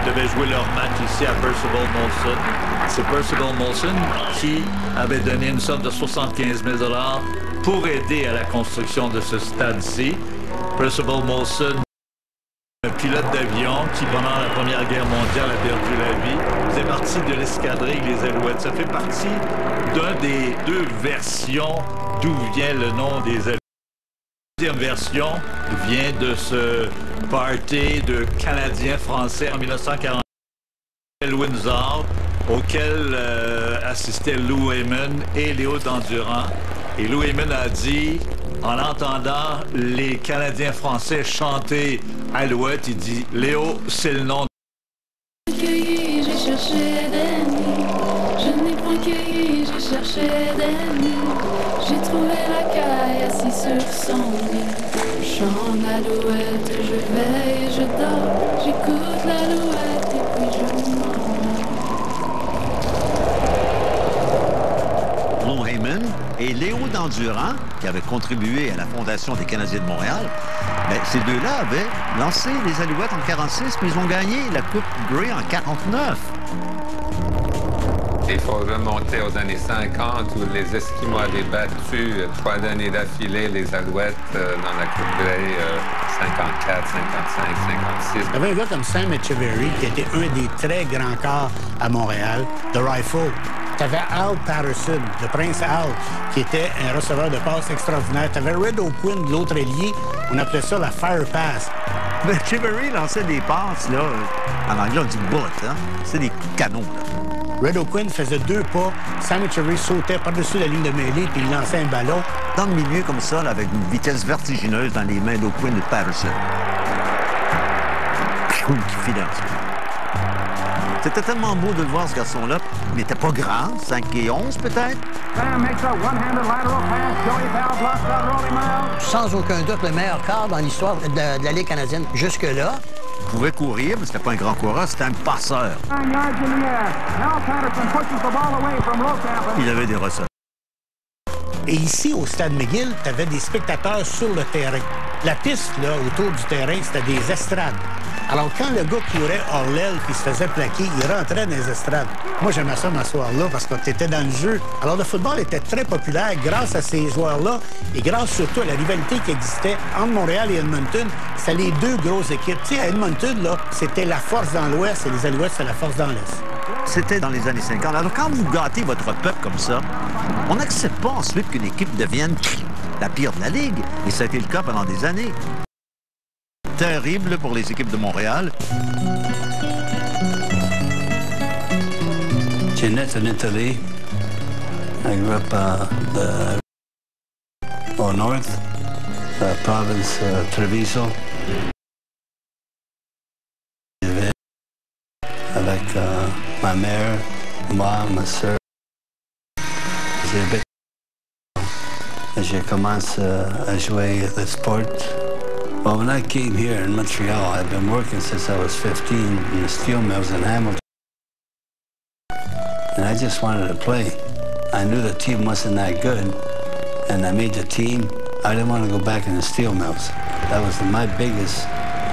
devaient jouer leur match ici à Percival Molson. C'est Percival Molson qui avait donné une somme de 75 000 $ pour aider à la construction de ce stade-ci. Percival Molson, un pilote d'avion qui, pendant la Première Guerre mondiale, a perdu la vie, faisait partie de l'escadrille des Allouettes. Ça fait partie d'un des deux versions d'où vient le nom des Allouettes. La deuxième version vient de ce party de Canadiens français en 1940 à Windsor, auquel assistaient Lou Heyman et Léo Dandurand. Et Lou Heyman a dit, en entendant les Canadiens français chanter Allouette, il dit « Léo, c'est le nom. » J'ai cherché des nuits, je n'ai point cueilli, j'ai cherché des nuits. J'ai trouvé la caille assis sur son lit. Je chante l'alouette, je veille et je dors. J'écoute l'alouette et puis je m'endors. Lou Heyman et Léo Dandurand, qui avaient contribué à la fondation des Canadiens de Montréal, bien, ces deux-là avaient lancé les Alouettes en 46, mais ils ont gagné la Coupe Grey en 49. Il faut remonter aux années 50 où les Esquimaux avaient battu 3 années d'affilée les Alouettes dans la Coupe Grey 54, 55, 56. Il y avait un gars comme Sam Etcheverry qui était un des très grands corps à Montréal, de Rifle. Tu avais Al Patterson, le prince Al, qui était un receveur de passe extraordinaire. Tu avais Red O'Quinn, de l'autre ailier. On appelait ça la Fire Pass. Mais Etcheverry lançait des passes, là. En anglais, on dit bullet, hein? C'est des canons, là. Red O'Quinn faisait 2 pas. Sam Etcheverry sautait par-dessus la ligne de mêlée puis il lançait un ballon. Dans le milieu, comme ça, là, avec une vitesse vertigineuse dans les mains d'O'Quinn et de Patterson. Qui filait en dessous. C'était tellement beau de le voir, ce garçon-là. Il n'était pas grand, 5 et 11 peut-être. Sans aucun doute, le meilleur quart dans l'histoire de la Ligue canadienne. Jusque-là. Il pouvait courir, mais c'était pas un grand coureur, c'était un passeur. Il avait des receveurs. Et ici, au Stade McGill, tu avais des spectateurs sur le terrain. La piste, là, autour du terrain, c'était des estrades. Alors, quand le gars courait hors l'aile puis se faisait plaquer, il rentrait dans les estrades. Moi, j'aimais ça m'asseoir là parce qu'on était dans le jeu. Alors, le football était très populaire grâce à ces joueurs-là et grâce surtout à la rivalité qui existait entre Montréal et Edmonton. C'était les deux grosses équipes. Tu sais, à Edmonton, là, c'était la force dans l'Ouest et les Alouettes, c'était la force dans l'Est. C'était dans les années 50. Alors, quand vous gâtez votre peuple comme ça, on n'accepte pas ensuite qu'une équipe devienne la pire de la Ligue. Et ça a été le cas pendant des années. Terrible pour les équipes de Montréal. Jeanette in Italy. I grew up au north, province Treviso. Avec ma mère, moi, ma soeur. J'ai commencé à jouer le sport. Well, when I came here in Montreal, I've been working since I was 15 in the steel mills in Hamilton. And I just wanted to play. I knew the team wasn't that good, and I made the team. I didn't want to go back in the steel mills. That was my biggest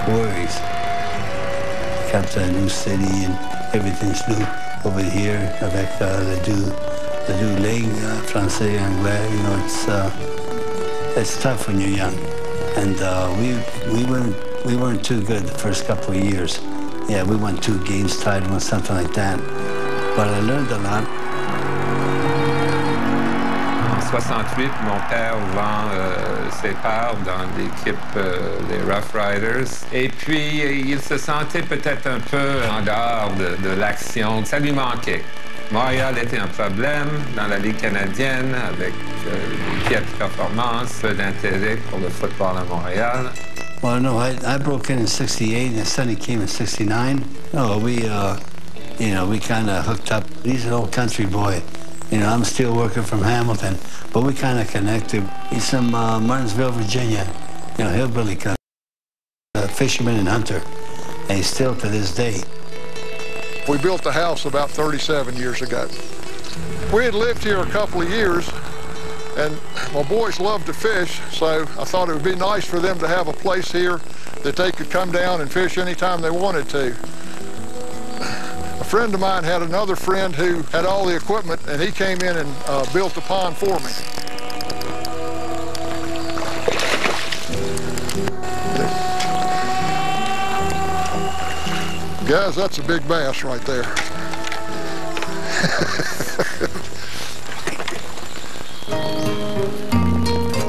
worries. Come to a new city and everything's new over here avec le deux langues, français, anglais. You know, it's tough when you're young. And we weren't too good the first couple of years. Yeah, we won 2 games tied or something like that. But I learned a lot. En 68, mon père vend ses parts dans l'équipe des Rough Riders. Et puis, il se sentait peut-être un peu en dehors de l'action. Ça lui manquait. Montréal était un problème dans la Ligue canadienne avec des piètres performances, peu d'intérêt pour le football à Montréal. Well, no, I broke in 68 and Sonny came in 69. No, we kind of hooked up. He's an old country boy. You know, I'm still working from Hamilton, but we kind of connected. He's from Martinsville, Virginia. You know, hillbilly country. Fisherman and hunter. And he's still to this day. We built the house about 37 years ago. We had lived here a couple of years, and my boys loved to fish, so I thought it would be nice for them to have a place here that they could come down and fish anytime they wanted to. friend of mine had another friend who had all the equipment, and he came in and built the pond for me. Guys, that's a big bass right there.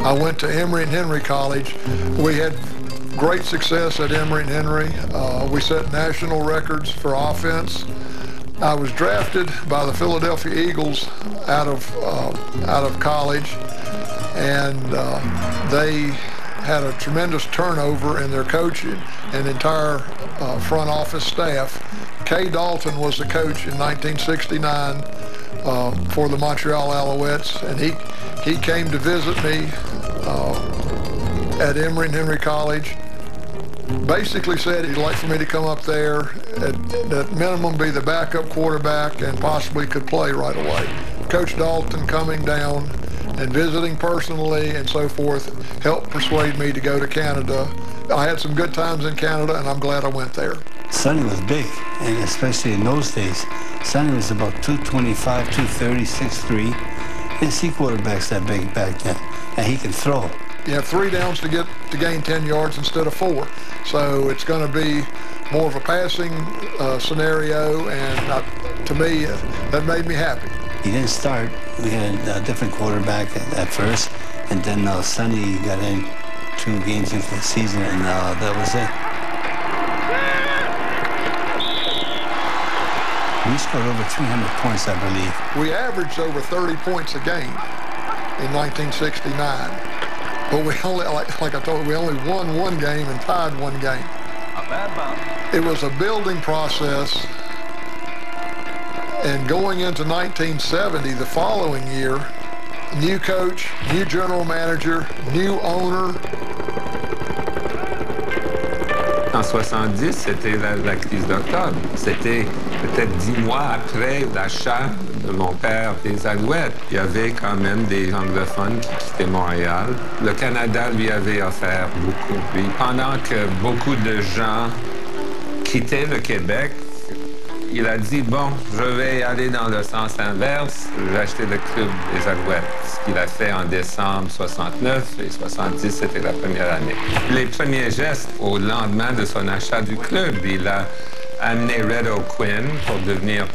I went to Emory and Henry College. We had great success at Emory and Henry. We set national records for offense. I was drafted by the Philadelphia Eagles out of college, and they had a tremendous turnover in their coaching and entire front office staff. Kay Dalton was the coach in 1969 for the Montreal Alouettes, and he came to visit me at Emory and Henry College. Basically said he'd like for me to come up there, at minimum be the backup quarterback, and possibly could play right away. Coach Dalton coming down and visiting personally and so forth helped persuade me to go to Canada. I had some good times in Canada, and I'm glad I went there. Sonny was big, and especially in those days. Sonny was about 225, 230, 6'3". Didn't see quarterbacks that big back then, and he could throw. You have 3 downs to gain 10 yards instead of 4. So it's going to be more of a passing scenario, and to me, that made me happy. He didn't start. We had a different quarterback at first, and then Sonny got in 2 games into the season, and that was it. We scored over 300 points, I believe. We averaged over 30 points a game in 1969. But we only, like I told you, we only won 1 game and tied 1 game. A bad bounce. It was a building process. And going into 1970, the following year, new coach, new general manager, new owner. En 70, c'était la crise d'octobre. C'était peut-être 10 mois après l'achat de mon père des Allouettes. Il y avait quand même des anglophones qui quittaient Montréal. Le Canada lui avait offert beaucoup. Puis pendant que beaucoup de gens quittaient le Québec, il a dit, bon, je vais aller dans le sens inverse, j'ai acheté le club des Allouettes. Ce qu'il a fait en décembre 69 et 70, c'était la première année. Les premiers gestes au lendemain de son achat du club, il a amené Red O'Quinn pour devenir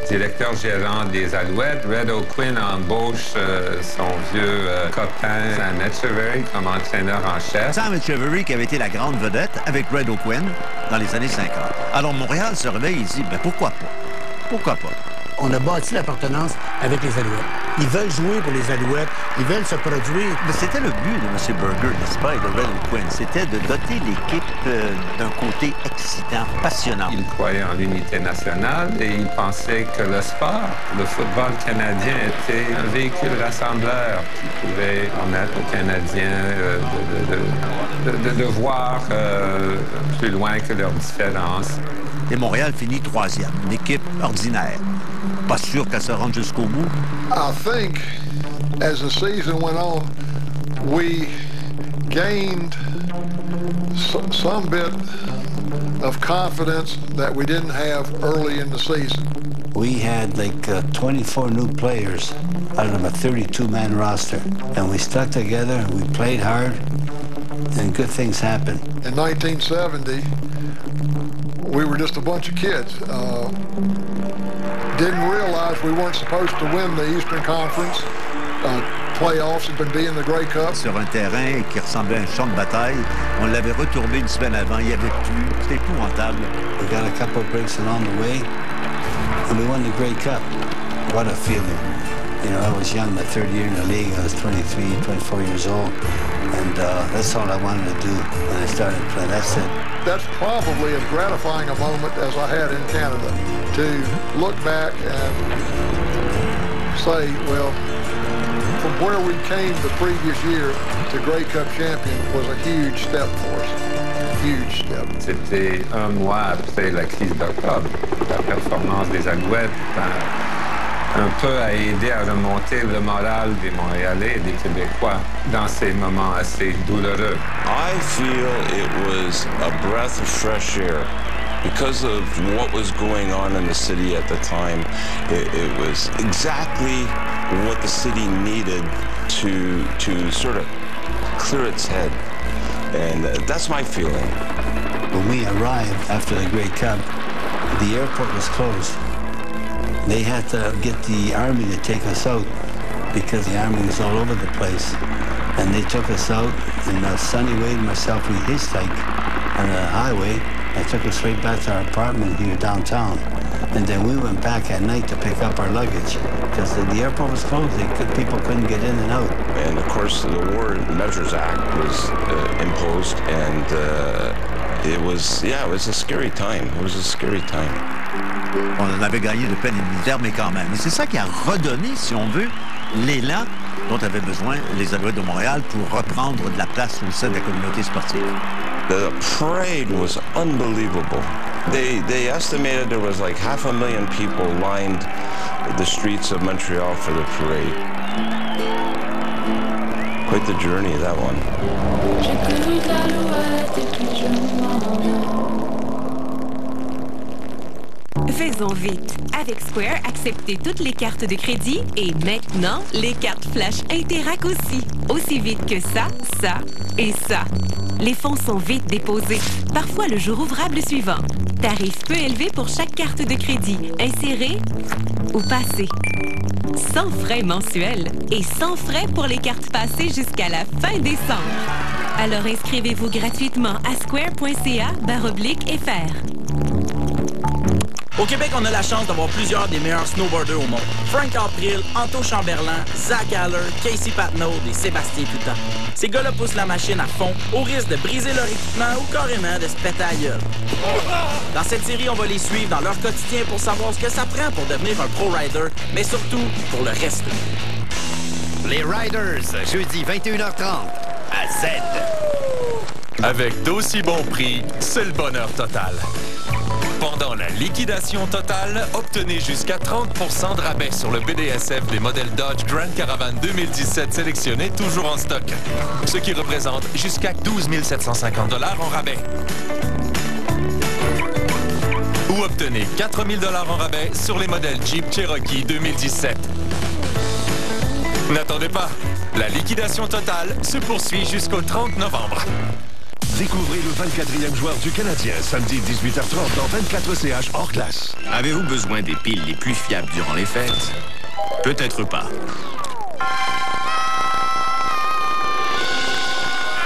directeur gérant des Allouettes. Red O'Quinn embauche son vieux copain Sam Etcheverry comme entraîneur en chef. Sam Etcheverry qui avait été la grande vedette avec Red O'Quinn dans les années 50. Alors Montréal se réveille et dit, ben pourquoi pas? Pourquoi pas? On a bâti l'appartenance avec les Alouettes. Ils veulent jouer pour les Alouettes. Ils veulent se produire. Mais c'était le but de M. Berger, n'est-ce pas, et de Red O'Quinn. C'était de doter l'équipe d'un côté excitant, passionnant. Il croyait en l'unité nationale et il pensait que le sport, le football canadien, était un véhicule rassembleur qui pouvait permettre aux Canadiens de voir plus loin que leurs différences. Et Montréal finit 3e, une équipe ordinaire. Pas sûr qu'elle se rende jusqu'au bout. I think as the season went on, we gained some bit of confidence that we didn't have early in the season. We had like 24 new players out of a 32-man roster. And we stuck together, we played hard, and good things happened. In 1970, we were just a bunch of kids. Didn't realize we weren't supposed to win the Eastern Conference playoffs and be in the Grey Cup. Sur un terrain qui ressemblait à un champ de bataille, on l'avait retourné une semaine avant. Il y avait plus, c'était épouvantable. We got a couple of breaks along the way, and we won the Grey Cup. What a feeling. You know, I was young, my 3rd year in the league. I was 23, 24 years old, and that's all I wanted to do when I started playing. That's it. That's probably as gratifying a moment as I had in Canada, to look back and say, well, from where we came the previous year to Grey Cup champion was a huge step for us. Huge step. C'était un mois après la crise d'octobre. La performance des Allouettes un peu a aidé à remonter le moral des Montréalais et des Québécois dans ces moments assez douloureux. I feel it was a breath of fresh air Because of what was going on in the city at the time, it was exactly what the city needed to sort of clear its head. And that's my feeling. When we arrived after the Grey Cup, the airport was closed. They had to get the Army to take us out because the Army was all over the place. And they took us out, and Sonny Wade and myself, we hitchhiked on the highway. They took us straight back to our apartment here downtown. And then we went back at night to pick up our luggage because the airport was closed. People couldn't get in and out. And of course, the War Measures Act was imposed, and it was a scary time. It was a scary time. On en avait gagné de peine et de misère, mais quand même. Et c'est ça qui a redonné, si on veut, l'élan dont avaient besoin les Alouettes de Montréal pour reprendre de la place au sein de la communauté sportive. The parade was unbelievable. They estimated there was like 500,000 people lined the streets of Montreal for the parade. Quite the journey, that one. Faisons vite. Avec Square, acceptez toutes les cartes de crédit et maintenant, les cartes Flash Interac aussi. Aussi vite que ça, ça et ça. Les fonds sont vite déposés, parfois le jour ouvrable suivant. Tarif peu élevé pour chaque carte de crédit, insérée ou passée. Sans frais mensuels et sans frais pour les cartes passées jusqu'à la fin décembre. Alors inscrivez-vous gratuitement à square.ca/FR. Au Québec, on a la chance d'avoir plusieurs des meilleurs snowboarders au monde. Frank April, Anto Chamberlain, Zach Haller, Casey Patnaud et Sébastien Toutant. Ces gars-là poussent la machine à fond, au risque de briser leur équipement ou carrément de se péter à gueule. Dans cette série, on va les suivre dans leur quotidien pour savoir ce que ça prend pour devenir un pro rider, mais surtout pour le reste. Les Riders, jeudi 21h30 à Z. Avec d'aussi bons prix, c'est le bonheur total. Pendant la liquidation totale, obtenez jusqu'à 30% de rabais sur le BDSF des modèles Dodge Grand Caravan 2017 sélectionnés, toujours en stock. Ce qui représente jusqu'à 12 750 $ en rabais. Ou obtenez 4 000 $ en rabais sur les modèles Jeep Cherokee 2017. N'attendez pas, la liquidation totale se poursuit jusqu'au 30 novembre. Découvrez le 24e joueur du Canadien, samedi 18h30 dans 24 CH hors classe. Avez-vous besoin des piles les plus fiables durant les fêtes? Peut-être pas.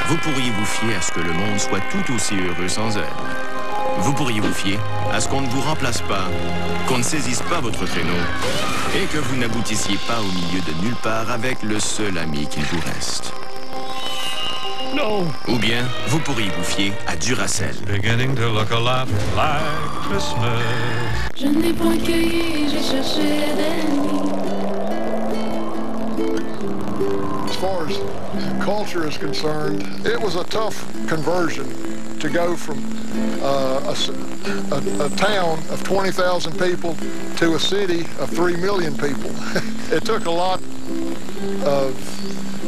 Vous pourriez vous fier à ce que le monde soit tout aussi heureux sans elles. Vous pourriez vous fier à ce qu'on ne vous remplace pas, qu'on ne saisisse pas votre créneau et que vous n'aboutissiez pas au milieu de nulle part avec le seul ami qu'il vous reste. No. Ou bien, vous pourriez vous fier à Duracell. Beginning to look a lot like Christmas. Je n'ai point cueilli, j'ai cherché des nids. As far as culture is concerned, it was a tough conversion to go from a town of 20,000 people to a city of 3 million people. It took a lot of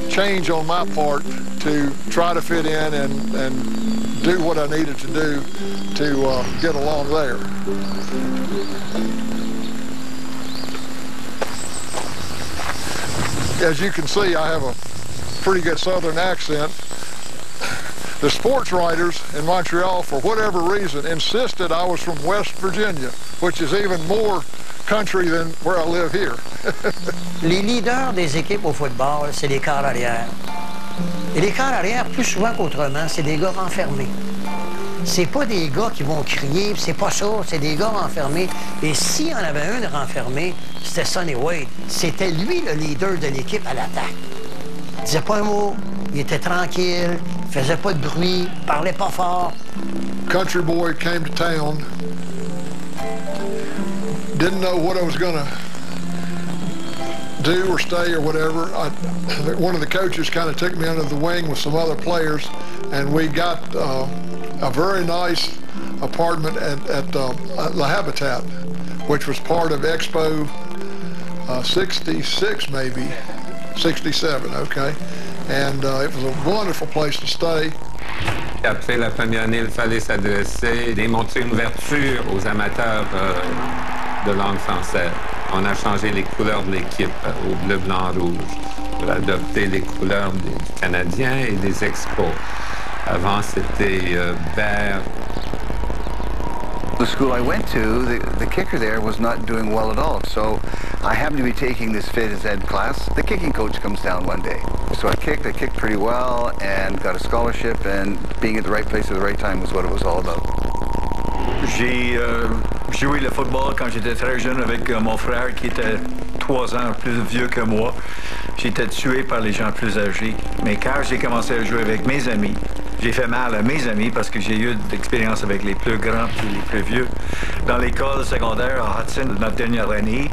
change on my part to try to fit in and do what I needed to do to get along there. As you can see, I have a pretty good Southern accent. The sports writers in Montreal, for whatever reason, insisted I was from West Virginia, which is even more country than where I live here. Les leaders des équipes au football, c'est les quarts arrière. Et les quarts arrière, plus souvent qu'autrement, c'est des gars renfermés. C'est pas des gars qui vont crier, c'est pas ça, c'est des gars renfermés. Et s'il y en avait un de renfermé, c'était Sonny Wade. C'était lui le leader de l'équipe à l'attaque. Il disait pas un mot, il était tranquille, il faisait pas de bruit, il parlait pas fort. Country boy came to town, didn't know what I was gonna do or stay or whatever. One of the coaches kind of took me under the wing with some other players, and we got a very nice apartment at La Habitat, which was part of Expo 66, maybe 67. Okay, and it was a wonderful place to stay. Après la première année, il fallait s'adresser, démontrer une ouverture aux amateurs de langue française. On a changé les couleurs de l'équipe au bleu, blanc, rouge pour adopter les couleurs des Canadiens et des Expos. Avant, c'était vert. The school I went to, the kicker there was not doing well at all. So I happened to be taking this phys ed class. The kicking coach comes down one day. So I kicked pretty well and got a scholarship, and being at the right place at the right time was what it was all about. J'ai joué le football quand j'étais très jeune avec mon frère qui était 3 ans plus vieux que moi. J'étais tué par les gens plus âgés. Mais quand j'ai commencé à jouer avec mes amis, j'ai fait mal à mes amis parce que j'ai eu d'expérience avec les plus grands et les plus vieux. Dans l'école secondaire à Hudson, notre dernière année,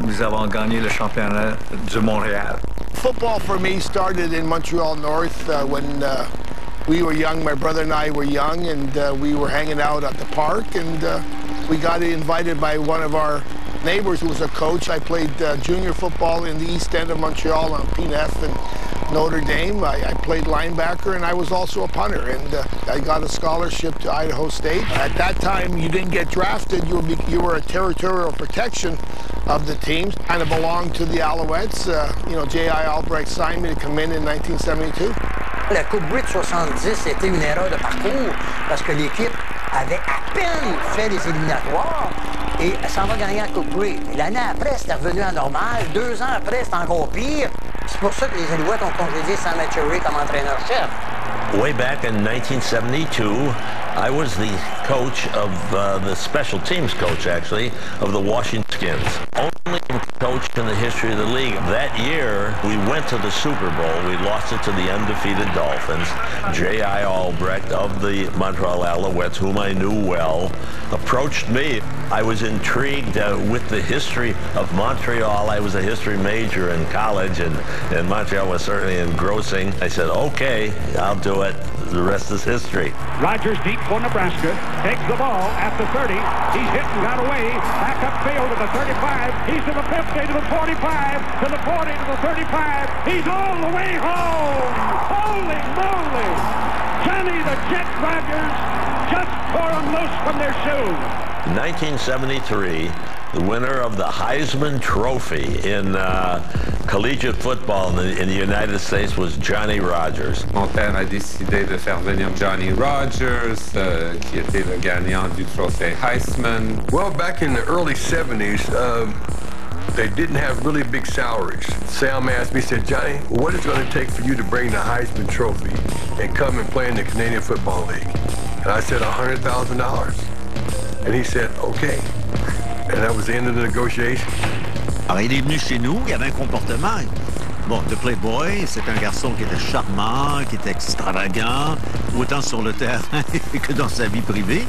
nous avons gagné le championnat du Montréal. Football for me started in Montreal North when we were young. My brother and I were young, and we were hanging out at the park, and we got invited by one of our neighbors who was a coach. I played junior football in the East End of Montreal on P&F and Notre Dame. I played linebacker, and I was also a punter, and I got a scholarship to Idaho State. At that time, you didn't get drafted. You were a territorial protection of the teams. Kind of belonged to the Allouettes. J.I. Albrecht signed me to come in 1972. La Coupe de 70 était une erreur de parcours parce que l'équipe avait à peine fait les éliminatoires et elle s'en va gagner la Coupe Grey. L'année après, c'était revenu à normal. 2 ans après, c'était encore pire. C'est pour ça que les Alouettes ont congédié Sam Etchery comme entraîneur-chef. Way back in 1972, I was the coach of the special teams coach, actually, of the Washington Skins. Only coach in the history of the league. That year, we went to the Super Bowl. We lost it to the undefeated Dolphins. J.I. Albrecht of the Montreal Alouettes, whom I knew well, approached me. I was intrigued with the history of Montreal. I was a history major in college, and Montreal was certainly engrossing. I said, okay, I'll do it. The rest is history. Rogers deep for Nebraska. Takes the ball at the 30. He's hit and got away. Back upfield to the 35. He's to the 50, to the 45, to the 40, to the 35. He's all the way home. Holy moly. Johnny the Jet Rogers just tore them loose from their shoes. In 1973, the winner of the Heisman Trophy in collegiate football in the United States was Johnny Rogers. Mon père a décidé de faire venir Johnny Rogers, qui était le gagnant du trophée Heisman. Well, back in the early 70s, they didn't have really big salaries. Sam asked me, he said, Johnny, what is it going to take for you to bring the Heisman Trophy and come and play in the Canadian Football League? And I said, $100,000. And he said, okay. And that was the end of the negotiation. Alors, il est venu chez nous, il avait un comportement, bon, de playboy. C'est un garçon qui était charmant, qui était extravagant, autant sur le terrain que dans sa vie privée.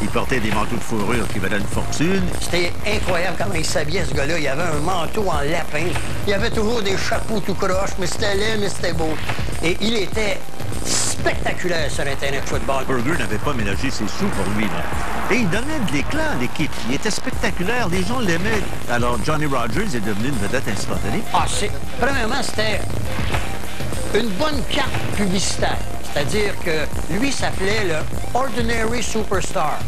Il portait des manteaux de fourrure qui valaient une fortune. C'était incroyable comment il s'habillait, ce gars-là. Il avait un manteau en lapin. Il avait toujours des chapeaux tout croche, mais c'était laid, mais c'était beau. Et il était spectaculaire sur un terrain de football. Burger n'avait pas ménagé ses sous pour lui, là. Et il donnait de l'éclat à l'équipe. Il était spectaculaire. Les gens l'aimaient. Alors, Johnny Rogers est devenu une vedette instantanée. Premièrement, c'était une bonne carte publicitaire. C'est-à-dire que lui s'appelait le Ordinary Superstar.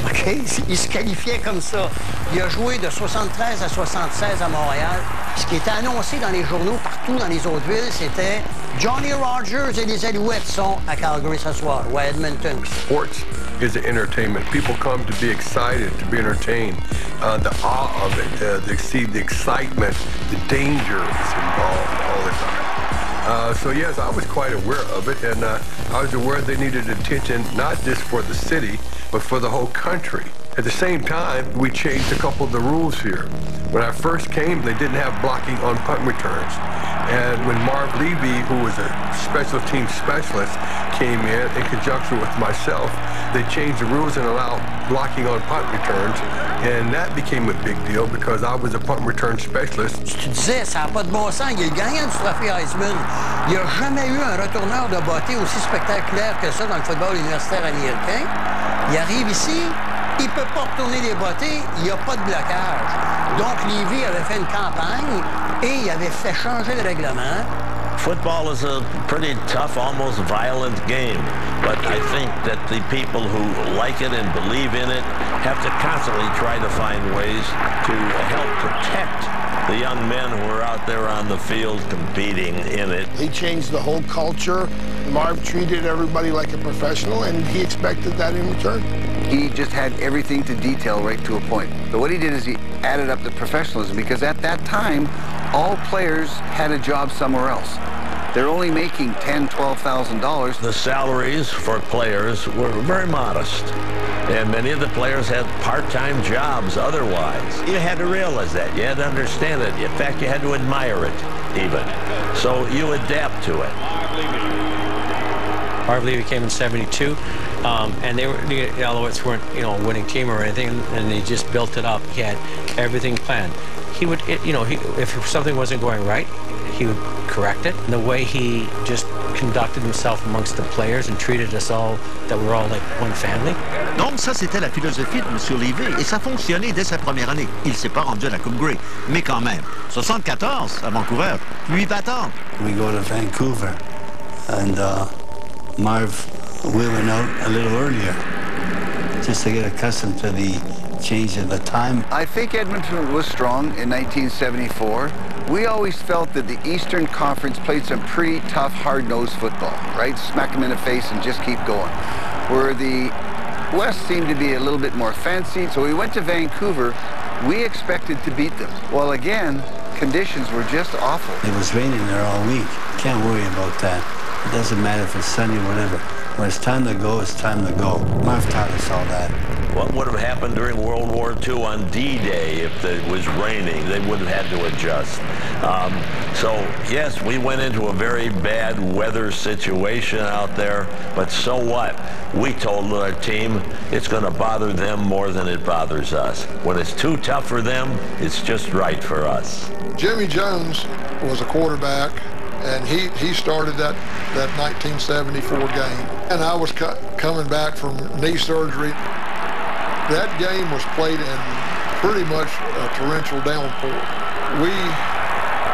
OK? Il se qualifiait comme ça. Il a joué de 73 à 76 à Montréal. Ce qui était annoncé dans les journaux partout dans les autres villes, c'était Johnny Rogers et les Alouettes sont à Calgary ce soir, ou à Edmonton. Sports is an entertainment. People come to be excited, to be entertained. The awe of it, the excitement, the danger is involved all the time. So yes, I was quite aware of it, and I was aware they needed attention not just for the city, but for the whole country. At the same time, we changed a couple of the rules here. When I first came, they didn't have blocking on punt returns. And when Marv Levy, who was a special team specialist, came in conjunction with myself, they changed the rules and allowed blocking on punt returns. And that became a big deal because I was a punt return specialist. Tu disais, ça n'a pas de bon sens. Il est le gagnant du trophée Heisman. Il n'y a jamais eu un retourneur de beauté aussi spectaculaire que ça dans le football universitaire américain. Il arrive ici, il ne peut pas retourner les bottées, il n'y a pas de blocage. Donc, Levy avait fait une campagne et il avait fait changer le règlement. Football is a pretty tough, almost violent game. But I think that the people who like it and believe in it have to constantly try to find ways to help protect the young men who are out there on the field competing in it. He changed the whole culture. Marv treated everybody like a professional, and he expected that in return. He just had everything to detail right to a point. But what he did is he added up the professionalism, because at that time, all players had a job somewhere else. They're only making $10,000, $12,000. The salaries for players were very modest, and many of the players had part-time jobs otherwise. You had to realize that. You had to understand it. In fact, you had to admire it, even. So you adapt to it. Marv Levy came in '72, and the Allouettes weren't, a winning team or anything, and he just built it up. He had everything planned. He would, if something wasn't going right, he would correct it. And the way he just conducted himself amongst the players and treated us all, that we're all like one family. Donc ça, c'était la philosophie de M. Levy, et ça fonctionnait dès sa première année. Il s'est pas rendu à la Coupe Grey, mais quand même. 74 à Vancouver, 8 battants. We go to Vancouver, and Marv, we went out a little earlier, just to get accustomed to the change of the time. I think Edmonton was strong in 1974. We always felt that the Eastern Conference played some pretty tough, hard-nosed football, right? Smack them in the face and just keep going. Where the West seemed to be a little bit more fancy, so we went to Vancouver. We expected to beat them. Well, again, conditions were just awful. It was raining there all week. Can't worry about that. It doesn't matter if it's sunny or whatever. When it's time to go, it's time to go. Marv taught us all that. What would have happened during World War II on D-Day if it was raining? They would have had to adjust. So, yes, we went into a very bad weather situation out there, but so what? We told our team it's going to bother them more than it bothers us. When it's too tough for them, it's just right for us. Jimmy Jones was a quarterback, and he started that 1974 game. And I was coming back from knee surgery. That game was played in pretty much a torrential downpour. We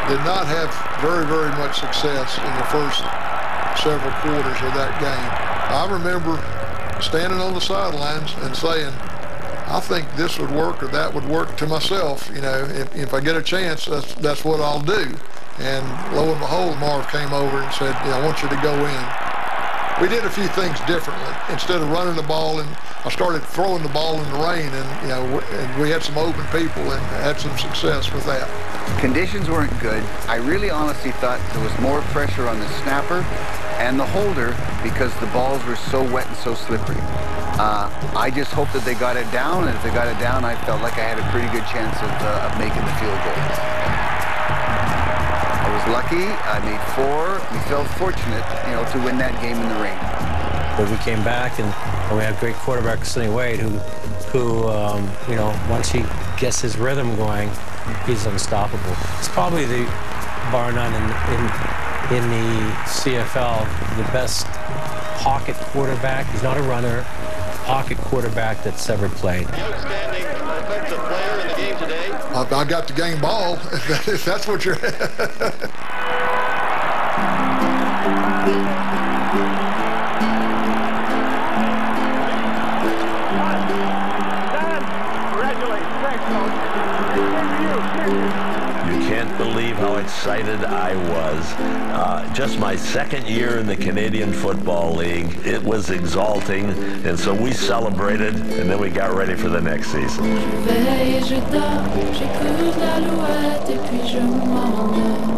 did not have very, very much success in the first several quarters of that game. I remember standing on the sidelines and saying, I think this would work or that would work, to myself. If I get a chance, that's what I'll do. And lo and behold, Marv came over and said, I want you to go in. We did a few things differently. Instead of running the ball, and I started throwing the ball in the rain, and we had some open people and had some success with that. Conditions weren't good. I really honestly thought there was more pressure on the snapper and the holder because the balls were so wet and so slippery. I just hoped that they got it down, and if they got it down, I felt like I had a pretty good chance of making the field goal. I was lucky. I made 4. We felt fortunate, to win that game in the rain. But we came back, and we had a great quarterback, Sonny Wade, who once he gets his rhythm going, he's unstoppable. It's probably bar none in the CFL, the best pocket quarterback. He's not a runner. Pocket quarterback that's ever played. The outstanding offensive player in the game today. I got the game ball, if that's what you're... You can't believe how excited I was. Just my second year in the Canadian Football League, it was exalting, and so we celebrated, and then we got ready for the next season. Je veille et je dors, j'écoute l'Alouette et puis je m'endors.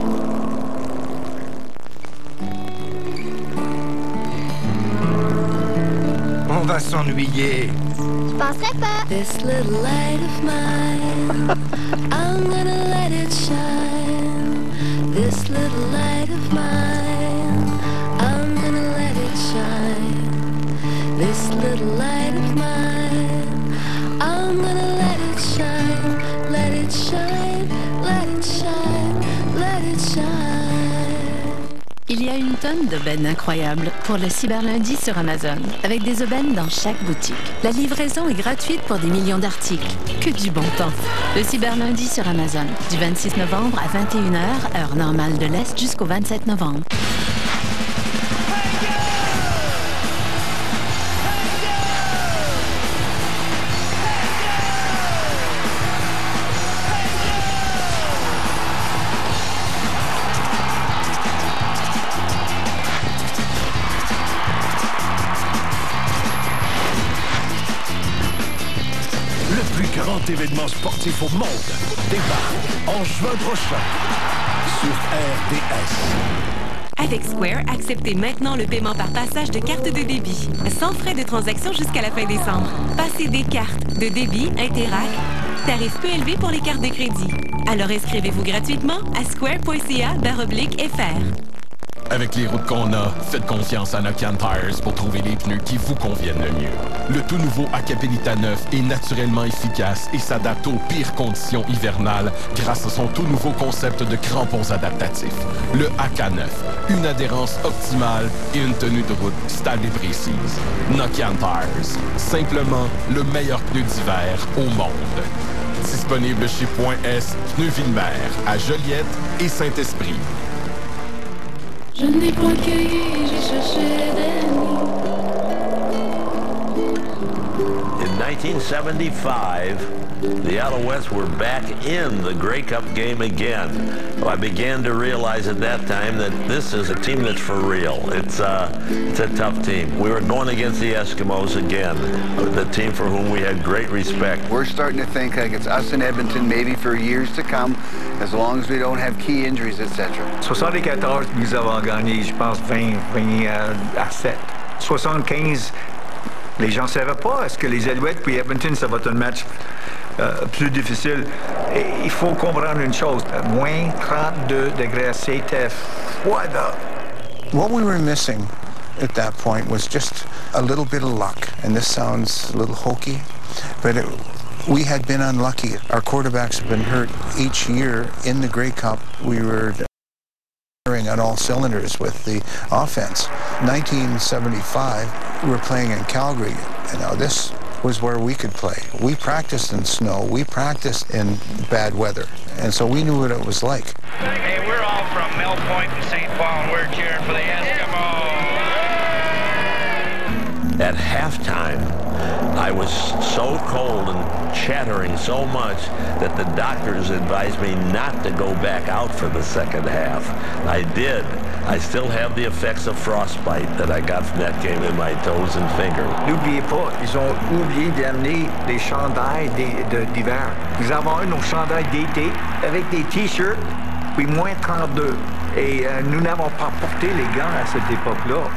On va s'ennuyer. Je penserais pas. This little light of mine, I'm gonna let it shine. This little light of mine, I'm gonna let it shine. This little light of mine, I'm gonna let it shine. Let it shine, let it shine, let it shine. Il y a a une tonne d'aubaines incroyables pour le cyberlundi sur Amazon, avec des aubaines dans chaque boutique. La livraison est gratuite pour des millions d'articles. Que du bon temps! Le cyberlundi sur Amazon, du 26 novembre à 21h, heure normale de l'Est, jusqu'au 27 novembre. Événement sportif au monde débarque en juin prochain sur RDS. Avec Square, acceptez maintenant le paiement par passage de carte de débit, sans frais de transaction jusqu'à la fin décembre. Passez des cartes de débit Interac, tarif peu élevé pour les cartes de crédit. Alors inscrivez-vous gratuitement à square.ca/fr. Avec les routes qu'on a, faites confiance à Nokian Tires pour trouver les pneus qui vous conviennent le mieux. Le tout nouveau Acapelita 9 est naturellement efficace et s'adapte aux pires conditions hivernales grâce à son tout nouveau concept de crampons adaptatifs. Le AK9, une adhérence optimale et une tenue de route stable et précise. Nokian Tires, simplement le meilleur pneu d'hiver au monde. Disponible chez Point S, Pneus Ville-Mer, à Joliette et Saint-Esprit. Je n'ai point cueilli, j'ai cherché des nids. In 1975, the Allouettes were back in the Grey Cup game again. Well, I began to realize at that time that this is a team that's for real. It's a tough team. We were going against the Eskimos again, the team for whom we had great respect. We're starting to think like it's us in Edmonton maybe for years to come, as long as we don't have key injuries, etc. 74, nous avons gagné, je pense, 20 à 7. 75, les gens ne savaient pas. Est-ce que les Alouettes puis Edmonton, ça va être un match plus difficile? Et il faut comprendre une chose. Moins 32 degrés, c'était froid. What we were missing at that point was just a little bit of luck. And this sounds a little hokey, but we had been unlucky. Our quarterbacks have been hurt each year. In the Grey Cup, we were firing on all cylinders with the offense. 1975, we were playing in Calgary. And now this was where we could play. We practiced in snow. We practiced in bad weather. And so we knew what it was like. Hey, we're all from Mill Point and St. Paul, and we're cheering for the Eskimos. At halftime, I was so cold and chattering so much that the doctors advised me not to go back out for the second half. I did. I still have the effects of frostbite that I got from that game in my toes and fingers. N'oubliez pas, ils ont oublié d'amener des chandails d'hiver. Nous avons eu nos chandails d'été avec des t-shirts, puis moins 32. Et nous n'avons pas porté les gants à cette époque-là.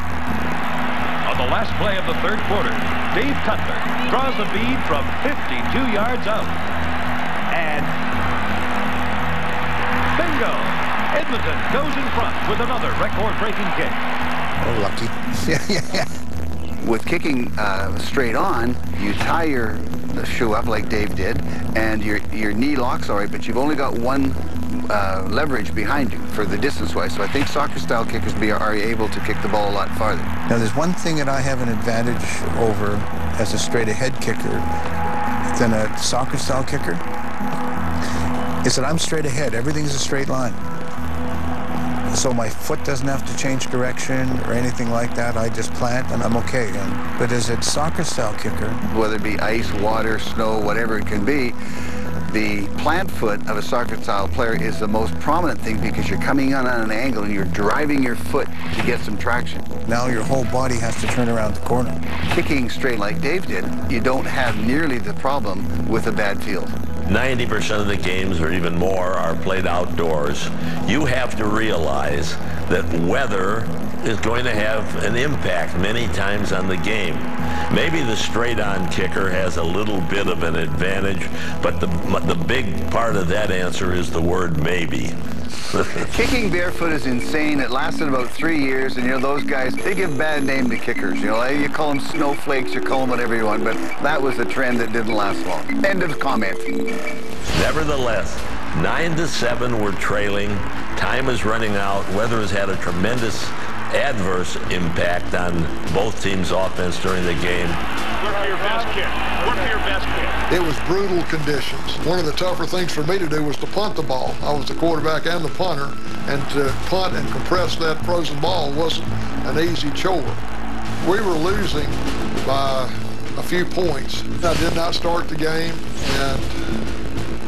On the last play of the third quarter, Dave Cutler draws the lead from 52 yards out. And bingo! Edmonton goes in front with another record-breaking kick. Oh, lucky. Yeah. With kicking straight on, you tie your shoe up like Dave did, and your knee locks all right, but you've only got one leverage behind you for the distance-wise. So I think soccer-style kickers are able to kick the ball a lot farther. Now, there's one thing that I have an advantage over as a straight-ahead kicker than a soccer-style kicker, is that I'm straight ahead. Everything's a straight line. So my foot doesn't have to change direction or anything like that. I just plant and I'm okay. But as a soccer-style kicker, whether it be ice, water, snow, whatever it can be, the plant foot of a soccer-style player is the most prominent thing because you're coming in on an angle and you're driving your foot to get some traction. Now your whole body has to turn around the corner. Kicking straight like Dave did, you don't have nearly the problem with a bad field. 90% of the games, or even more, are played outdoors. You have to realize that weather is going to have an impact many times on the game. Maybe the straight-on kicker has a little bit of an advantage, but the big part of that answer is the word maybe. Kicking barefoot is insane. It lasted about 3 years, and those guys, they give bad name to kickers. You call them snowflakes, you call them whatever you want, but that was a trend that didn't last long. End of comment. Nevertheless, 9-7 we're trailing. Time is running out. Weather has had a tremendous adverse impact on both teams' offense during the game. Work for your best kick. Work for your best kick. It was brutal conditions. One of the tougher things for me to do was to punt the ball. I was the quarterback and the punter, and to punt and compress that frozen ball wasn't an easy chore. We were losing by a few points. I did not start the game, and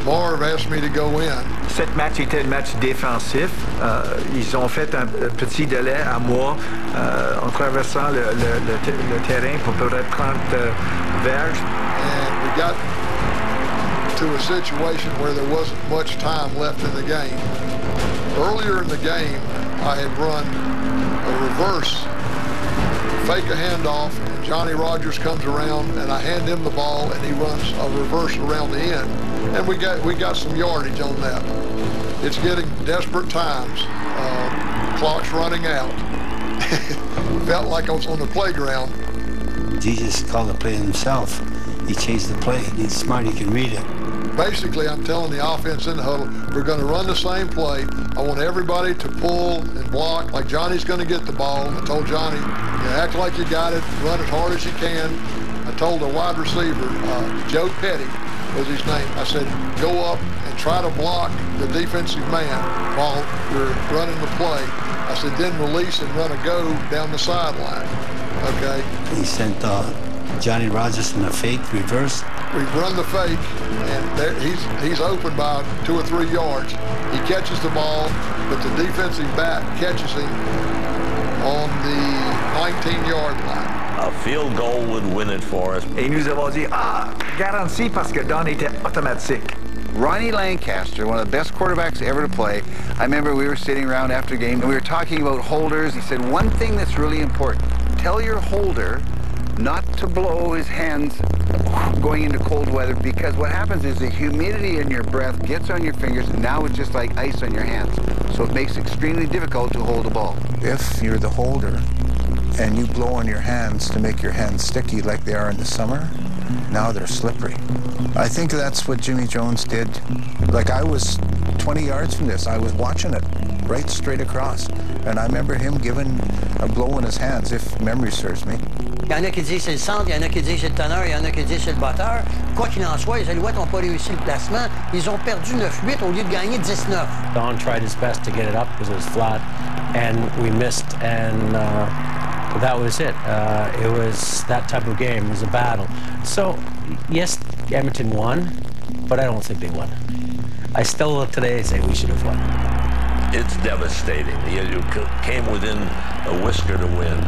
Marv asked me to go in. Cette match était un match défensif. Ils ont fait un petit délai à moi en traversant le terrain pour peut-être 30 verges. And we got to a situation where there wasn't much time left in the game. Earlier in the game, I had run a reverse, fake a handoff, and Johnny Rogers comes around, and I hand him the ball, and he runs a reverse around the end. And we got some yardage on that. It's getting desperate times. Clock's running out. Felt like I was on the playground. He just called the play himself. He changed the play. He's smart. He can read it. Basically, I'm telling the offense in the huddle, we're going to run the same play. I want everybody to pull and block like Johnny's going to get the ball. I told Johnny, act like you got it, run as hard as you can. I told the wide receiver, Joe Petty was his name, I said, go up and try to block the defensive man while you're running the play. I said, then release and run a go down the sideline. Okay? He sent Johnny Rogers in a fake reverse. We run the fake, and there, he's open by 2 or 3 yards. He catches the ball, but the defensive back catches him on the 19-yard line. A field goal would win it for us. Et nous avons dit, garanti parce que Don était automatique. Ronnie Lancaster, one of the best quarterbacks ever to play. I remember we were sitting around after a game, and we were talking about holders. He said, one thing that's really important, tell your holder not to blow his hands going into cold weather, because what happens is the humidity in your breath gets on your fingers, and now it's just like ice on your hands. So it makes it extremely difficult to hold the ball. If you're the holder and you blow on your hands to make your hands sticky like they are in the summer, now they're slippery. I think that's what Jimmy Jones did. Like, I was 20 yards from this. I was watching it right straight across. And I remember him giving a blow in his hands, if memory serves me. Il y en a qui disent c'est le centre, il y en a qui disent c'est le teneur, il y en a qui disent c'est le batteur. Quoi qu'il en soit, les Alouettes n'ont pas réussi le placement. Ils ont perdu 9-8 au lieu de gagner 19. Don tried his best to get it up because it was flat, and we missed, and that was it. It was that type of game. It was a battle. So, yes, Edmonton won, but I don't think they won. I still today say we should have won. It's devastating. You came within a whisker to win.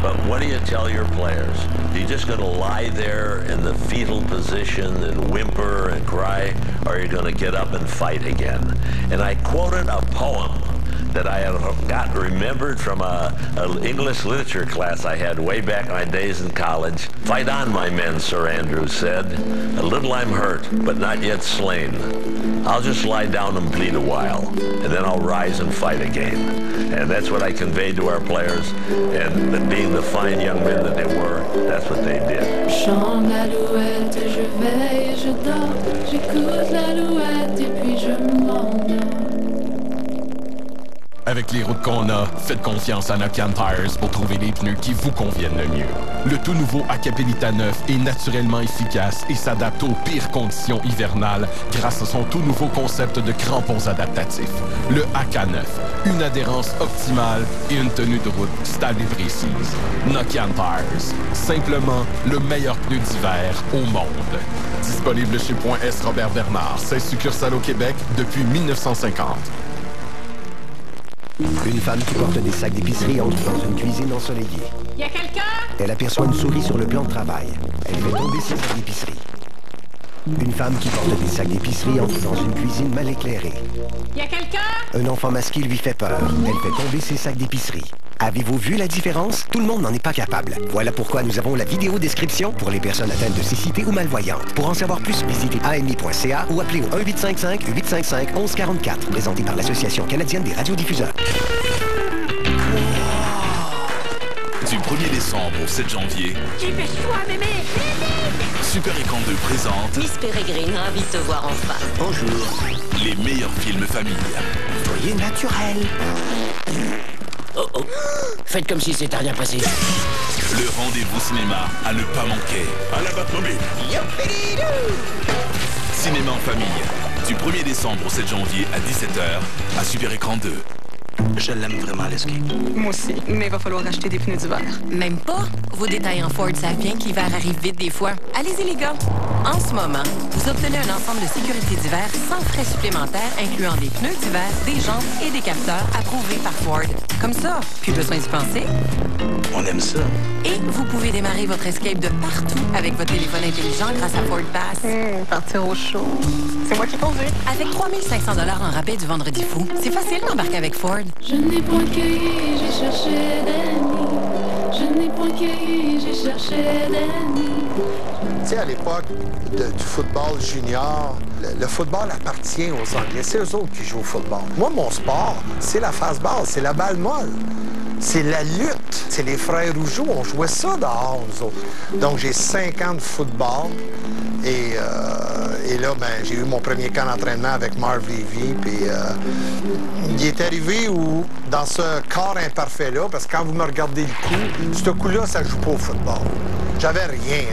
But what do you tell your players? Are you just going to lie there in the fetal position and whimper and cry? Or are you going to get up and fight again? And I quoted a poem that I had got remembered from an English literature class I had way back in my days in college. Fight on, my men, Sir Andrew said. A little I'm hurt, but not yet slain. I'll just lie down and bleed a while, and then I'll rise and fight again. And that's what I conveyed to our players, and being the fine young men that they were, that's what they did. Chante l'alouette, je veille et je dors. J'écoute l'alouette et puis je m'endors. Avec les routes qu'on a, faites confiance à Nokian Tires pour trouver les pneus qui vous conviennent le mieux. Le tout nouveau Acapelita 9 est naturellement efficace et s'adapte aux pires conditions hivernales grâce à son tout nouveau concept de crampons adaptatifs. Le AK9, une adhérence optimale et une tenue de route stable et précise. Nokian Tires, simplement le meilleur pneu d'hiver au monde. Disponible chez .S Robert Bernard, 16 succursales au Québec depuis 1950. Une femme qui porte des sacs d'épicerie entre dans une cuisine ensoleillée. Y a quelqu'un? Elle aperçoit une souris sur le plan de travail. Elle fait tomber ses sacs d'épicerie. Une femme qui porte des sacs d'épicerie entre dans une cuisine mal éclairée. Y a quelqu'un? Un enfant masqué lui fait peur. Elle fait tomber ses sacs d'épicerie. Avez-vous vu la différence? Tout le monde n'en est pas capable. Voilà pourquoi nous avons la vidéo description pour les personnes atteintes de cécité ou malvoyantes. Pour en savoir plus, visitez ami.ca ou appelez au 1-855-855-1144. Présenté par l'Association canadienne des radiodiffuseurs. Du 1er décembre au 7 janvier, Dépêche-toi, mémé! Super Écran 2 présente Miss Peregrine, ravi de te voir enfin. Bonjour. les meilleurs films famille. Soyez naturel. Oh, oh. Faites comme si c'était rien passé. Le rendez-vous cinéma à ne pas manquer. À la Batmobile. Cinéma en famille. Du 1er décembre au 7 janvier à 17h à Super Écran 2. Je l'aime vraiment, l'escape. Moi aussi, mais il va falloir acheter des pneus d'hiver. Même pas? Vos détaillants Ford savent bien que l'hiver arrive vite des fois. Allez-y, les gars. En ce moment, vous obtenez un ensemble de sécurité d'hiver sans frais supplémentaires, incluant des pneus d'hiver, des jantes et des capteurs approuvés par Ford. Comme ça, plus besoin d'y penser. On aime ça. Et vous pouvez démarrer votre escape de partout avec votre téléphone intelligent grâce à Ford Pass. Partir au show. C'est moi qui conduis. Avec 3 500 $ en rabais du vendredi fou, c'est facile d'embarquer avec Ford. Je n'ai point cueilli, j'ai cherché des nids. Je n'ai point cueilli, j'ai cherché des nids. Tu sais, à l'époque du football junior, le football appartient aux Anglais. C'est eux autres qui jouent au football. Moi, mon sport, c'est la face-balle, c'est la balle molle. C'est la lutte. C'est les frères Rougeau. On jouait ça dehors, nous autres. Donc, j'ai 5 ans de football. Et là, ben, j'ai eu mon premier camp d'entraînement avec Marv Levy. Puis, il est arrivé où, dans ce corps imparfait-là, parce que quand vous me regardez le coup, ce coup-là, ça joue pas au football. J'avais rien,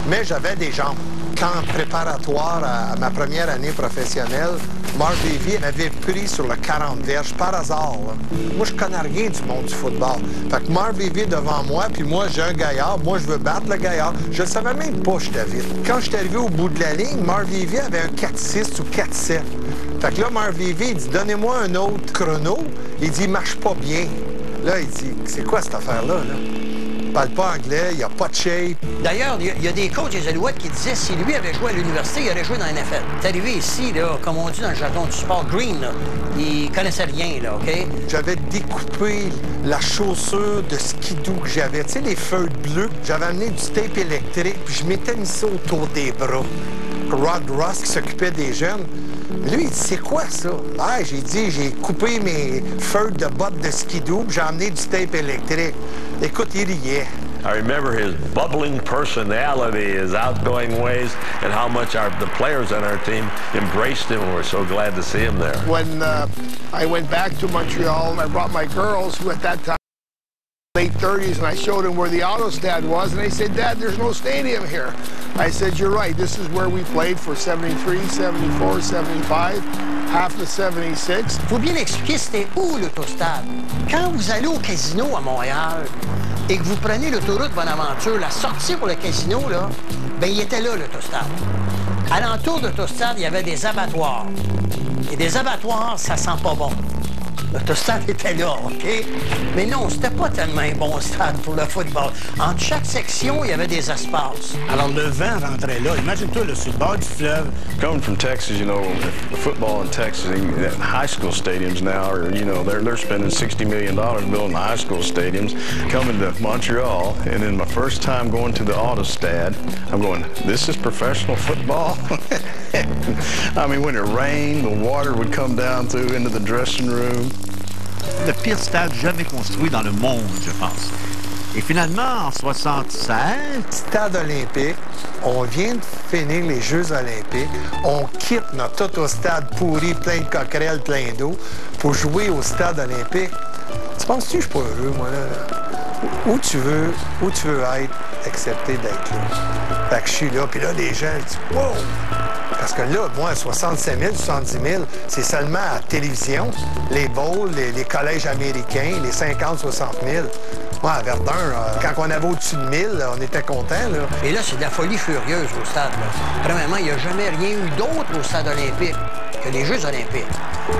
mais j'avais des jambes. Camp préparatoire à ma première année professionnelle, Marv Levy m'avait pris sur le 40 verges par hasard. Là. Moi, je connais rien du monde du football. Fait que Marv Levy devant moi, puis moi, j'ai un gaillard. Moi, je veux battre le gaillard. Je ne savais même pas que j'étais vite. Quand je suis arrivé au bout de la ligne, Marv Levy avait un 4-6 ou 4-7. Fait que là, Marv Levy, il dit, donnez-moi un autre chrono. Il dit, il marche pas bien. Là, il dit, c'est quoi cette affaire-là, là? Il parle pas anglais, il a pas de shape. D'ailleurs, il y a des coachs des Allouettes qui disaient si lui avait joué à l'université, il aurait joué dans la NFL. C'est arrivé ici, là, comme on dit dans le jargon du sport, green, là. Il connaissait rien, là, OK? J'avais découpé la chaussure de skidoo que j'avais. Tu sais, les feuilles bleues. J'avais amené du tape électrique, puis je m'étais mis ça autour des bras. Rod Ross, qui s'occupait des jeunes, lui, il dit, c'est quoi ça? Ah, j'ai dit, j'ai coupé mes feuilles de bottes de skidoo, puis j'ai amené du tape électrique. Écoute, il riait. I remember his bubbling personality, his outgoing ways, and how much the players on our team embraced him, and we're so glad to see him there. When I went back to Montreal, I brought my girls, who at that time late 30s, and I showed them where the Autostad was, and they said, Dad, there's no stadium here. I said, you're right, this is where we played for 73, 74, 75, half the 76. Faut bien expliquer c'était où l'autostade. Quand vous allez au casino à Montréal et que vous prenez l'autoroute Bonaventure, la sortie pour le casino, là, ben il était là, l'autostade. Alentour de l'autostade, il y avait des abattoirs. Et des abattoirs, ça sent pas bon. L'autostade était là, OK? Mais non, c'était pas tellement un bon stade pour le football. Entre chaque section, il y avait des espaces. Alors, le vent rentrait là. Imagine-toi, le sur le bord du fleuve. Coming from Texas, you know, football in Texas, high school stadiums now are, you know, they're spending $60 million building high school stadiums. Coming to Montreal, and then my first time going to the Autostad, I'm going, this is professional football? I mean, when it rained, the water would come down through into the dressing room. Le pire stade jamais construit dans le monde, je pense. Et finalement, en 76... Stade olympique, on vient de finir les Jeux olympiques, on quitte notre autostade pourri, plein de coquerelles, plein d'eau, pour jouer au stade olympique. Tu penses-tu que je suis pas heureux, moi, là? Où tu veux être, accepté d'être là. Fait que je suis là, puis là, les gens disent « Wow! » Parce que là, moi, 65 000, 70 000, c'est seulement à la télévision, les bowls, les collèges américains, les 50, 60 000. Moi, à Verdun, quand on avait au-dessus de 1000, on était contents. Et là, c'est de la folie furieuse au stade. Là. Premièrement, il n'y a jamais rien eu d'autre au stade olympique que les Jeux olympiques.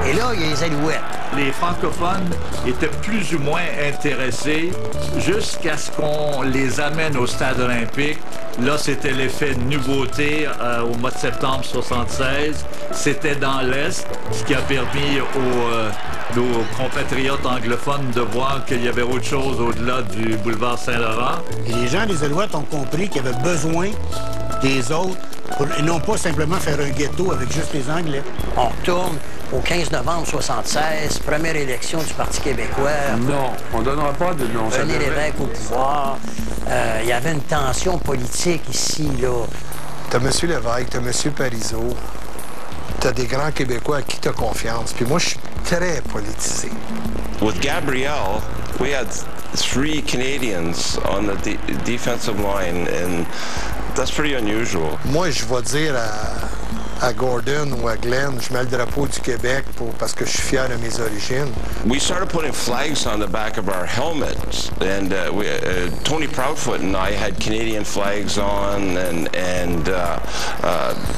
Et là, il y a les Allouettes. Les francophones étaient plus ou moins intéressés jusqu'à ce qu'on les amène au stade olympique. Là, c'était l'effet de nouveauté au mois de septembre 76. C'était dans l'Est, ce qui a permis nos compatriotes anglophones de voir qu'il y avait autre chose au-delà du boulevard Saint-Laurent. Et les gens des Allouettes ont compris qu'il y avait besoin des autres et non pas simplement faire un ghetto avec juste les Anglais. On retourne au 15 novembre 76, première élection du Parti québécois. Non, on ne donnera pas de nom. René Lévesque au pouvoir. Il y avait une tension politique ici, là. T'as M. Lévesque, t'as M. Parizeau, t'as des grands Québécois à qui t'as confiance. Puis moi, je suis très politisé. With Gabrielle, we had 3 Canadians on the defensive line, and that's pretty unusual. Moi, je vais dire à Gordon ou à Glenn, je mets le drapeau du Québec parce que je suis fier de mes origines. We started putting flags on the back of our helmets, and Tony Proudfoot and I had Canadian flags on, and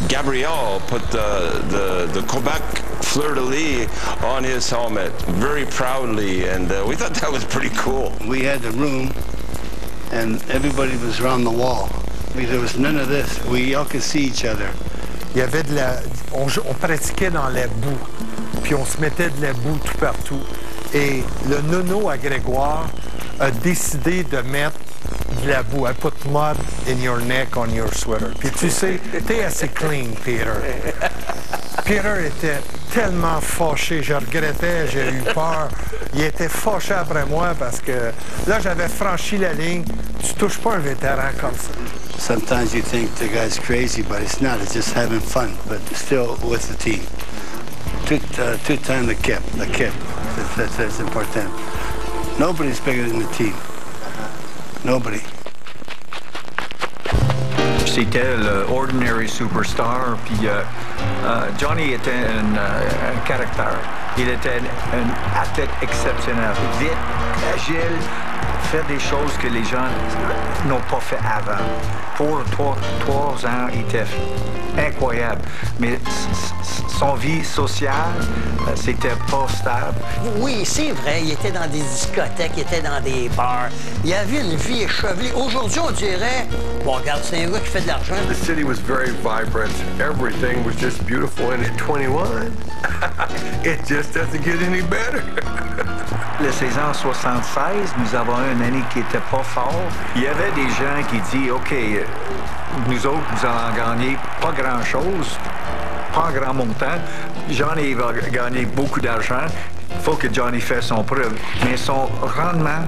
Gabriel put the Quebec fleur-de-lis on his helmet very proudly, and we thought that was pretty cool. We had the room, and everybody was around the wall. There was none of this. We all could see each other. Il y avait on pratiquait dans la boue, puis on se mettait de la boue tout partout. Et le nono à Grégoire a décidé de mettre de la boue. I put mud in your neck on your sweater. Puis tu sais, t'es assez clean, Peter. Peter était tellement fâché, je regrettais, j'ai eu peur. Il était fâché après moi parce que là, j'avais franchi la ligne. Tu touches pas un vétéran comme ça. Sometimes you think the guy's crazy, but it's not. It's just having fun, but still with the team. Two-time the kip. That's important. Nobody's bigger than the team. Nobody. C'était l'ordinary superstar, puis Johnny était un caractère. Il était un athlète exceptionnel, vite, agile, fait des choses que les gens n'ont pas fait avant. Pour 3 ans, il était incroyable. Mais son vie sociale, c'était pas stable. Oui, c'est vrai, il était dans des discothèques, il était dans des bars. Il avait une vie échevelée. Aujourd'hui, on dirait, bon, regarde, c'est un gars qui fait de l'argent. The city was very vibrant. Everything was just beautiful. And at 21, it just doesn't get any better. La saison 76, nous avons une année qui était pas fort. Il y avait des gens qui disaient, OK, nous autres, nous allons gagner pas grand-chose, pas un grand montant. Johnny va gagner beaucoup d'argent. Il faut que Johnny fasse son preuve. Mais son rendement,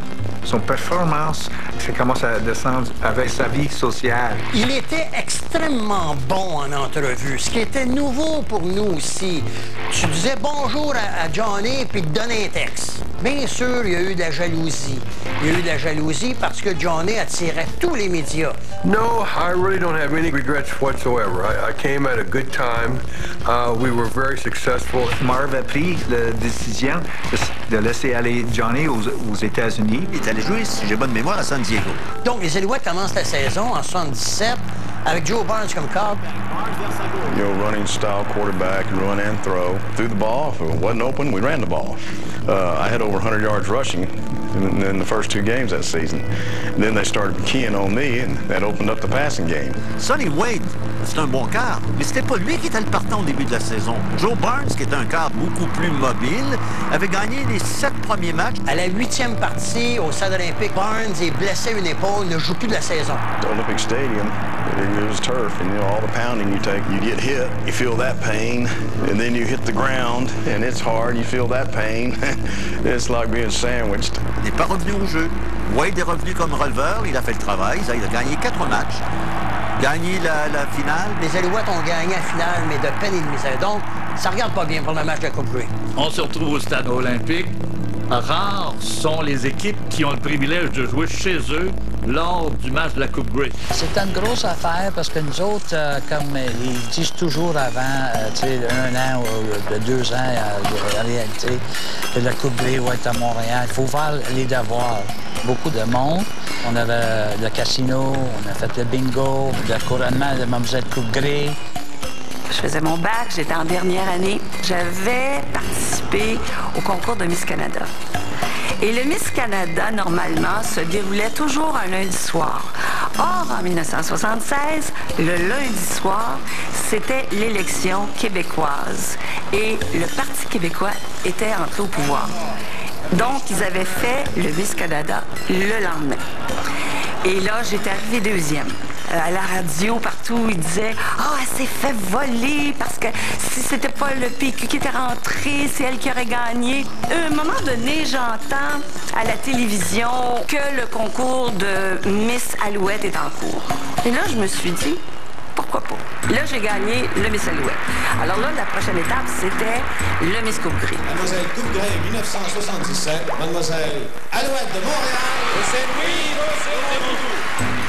son performance, ça commence à descendre avec sa vie sociale. Il était extrêmement bon en entrevue, ce qui était nouveau pour nous aussi. Tu disais bonjour à Johnny puis te donnais un texte. Bien sûr, il y a eu de la jalousie. Il y a eu de la jalousie parce que Johnny attirait tous les médias. No, I really don't have any regrets whatsoever. I came at a good time. We were very successful. Marv a pris la décision de laisser aller Johnny aux États-Unis. Il est allé jouer, si j'ai bonne mémoire, à San Diego. Donc, les Allouettes commencent la saison en 77 avec Joe Barnes comme cadre. You know, running style quarterback, run and throw. Threw the ball. If it wasn't open, we ran the ball. I had over 100 yards rushing in the first 2 games that season. And then they started keying on me, and that opened up the passing game. Sonny Wade, c'est un bon quart, mais c'était pas lui qui était le partant au début de la saison. Joe Barnes, qui était un quart beaucoup plus mobile, avait gagné les 7 premiers matchs. À la 8e partie, au stade olympique, Barnes est blessé à une épaule, ne joue plus de la saison. The Olympic Stadium, it was turf, and you know, all the pounding you take, you get hit, you feel that pain, and then you hit the ground, and it's hard, you feel that pain. It's like being sandwiched. Il n'est pas revenu au jeu. Wade est revenu comme releveur, il a fait le travail, il a gagné 4 matchs, gagné la finale. Les Alouettes ont gagné la finale, mais de peine et de misère. Donc, ça regarde pas bien pour le match de la Coupe Grey. On se retrouve au stade olympique. Rares sont les équipes qui ont le privilège de jouer chez eux lors du match de la Coupe Grey. C'est une grosse affaire parce que nous autres, comme ils disent toujours avant, tu sais, 1 an ou 2 ans, en réalité, que la Coupe Grey va être à Montréal. Il faut faire les devoirs. Beaucoup de monde. On avait le casino, on a fait le bingo, le couronnement de Mademoiselle Coupe Grey. Je faisais mon bac, j'étais en dernière année. J'avais participé au concours de Miss Canada. Et le Miss Canada, normalement, se déroulait toujours un lundi soir. Or, en 1976, le lundi soir, c'était l'élection québécoise. Et le Parti québécois était entré au pouvoir. Donc, ils avaient fait le Miss Canada le lendemain. Et là, j'étais arrivée 2e. À la radio, partout, ils disaient « Ah, elle s'est fait voler parce que si c'était pas le PQ qui était rentré, c'est elle qui aurait gagné. » À un moment donné, j'entends à la télévision que le concours de Miss Allouette est en cours. Et là, je me suis dit « Pourquoi pas? » Là, j'ai gagné le Miss Allouette. Alors là, la prochaine étape, c'était le Miss Coupe Grey. Mademoiselle Coupe Grey 1977, Mademoiselle Allouette de Montréal,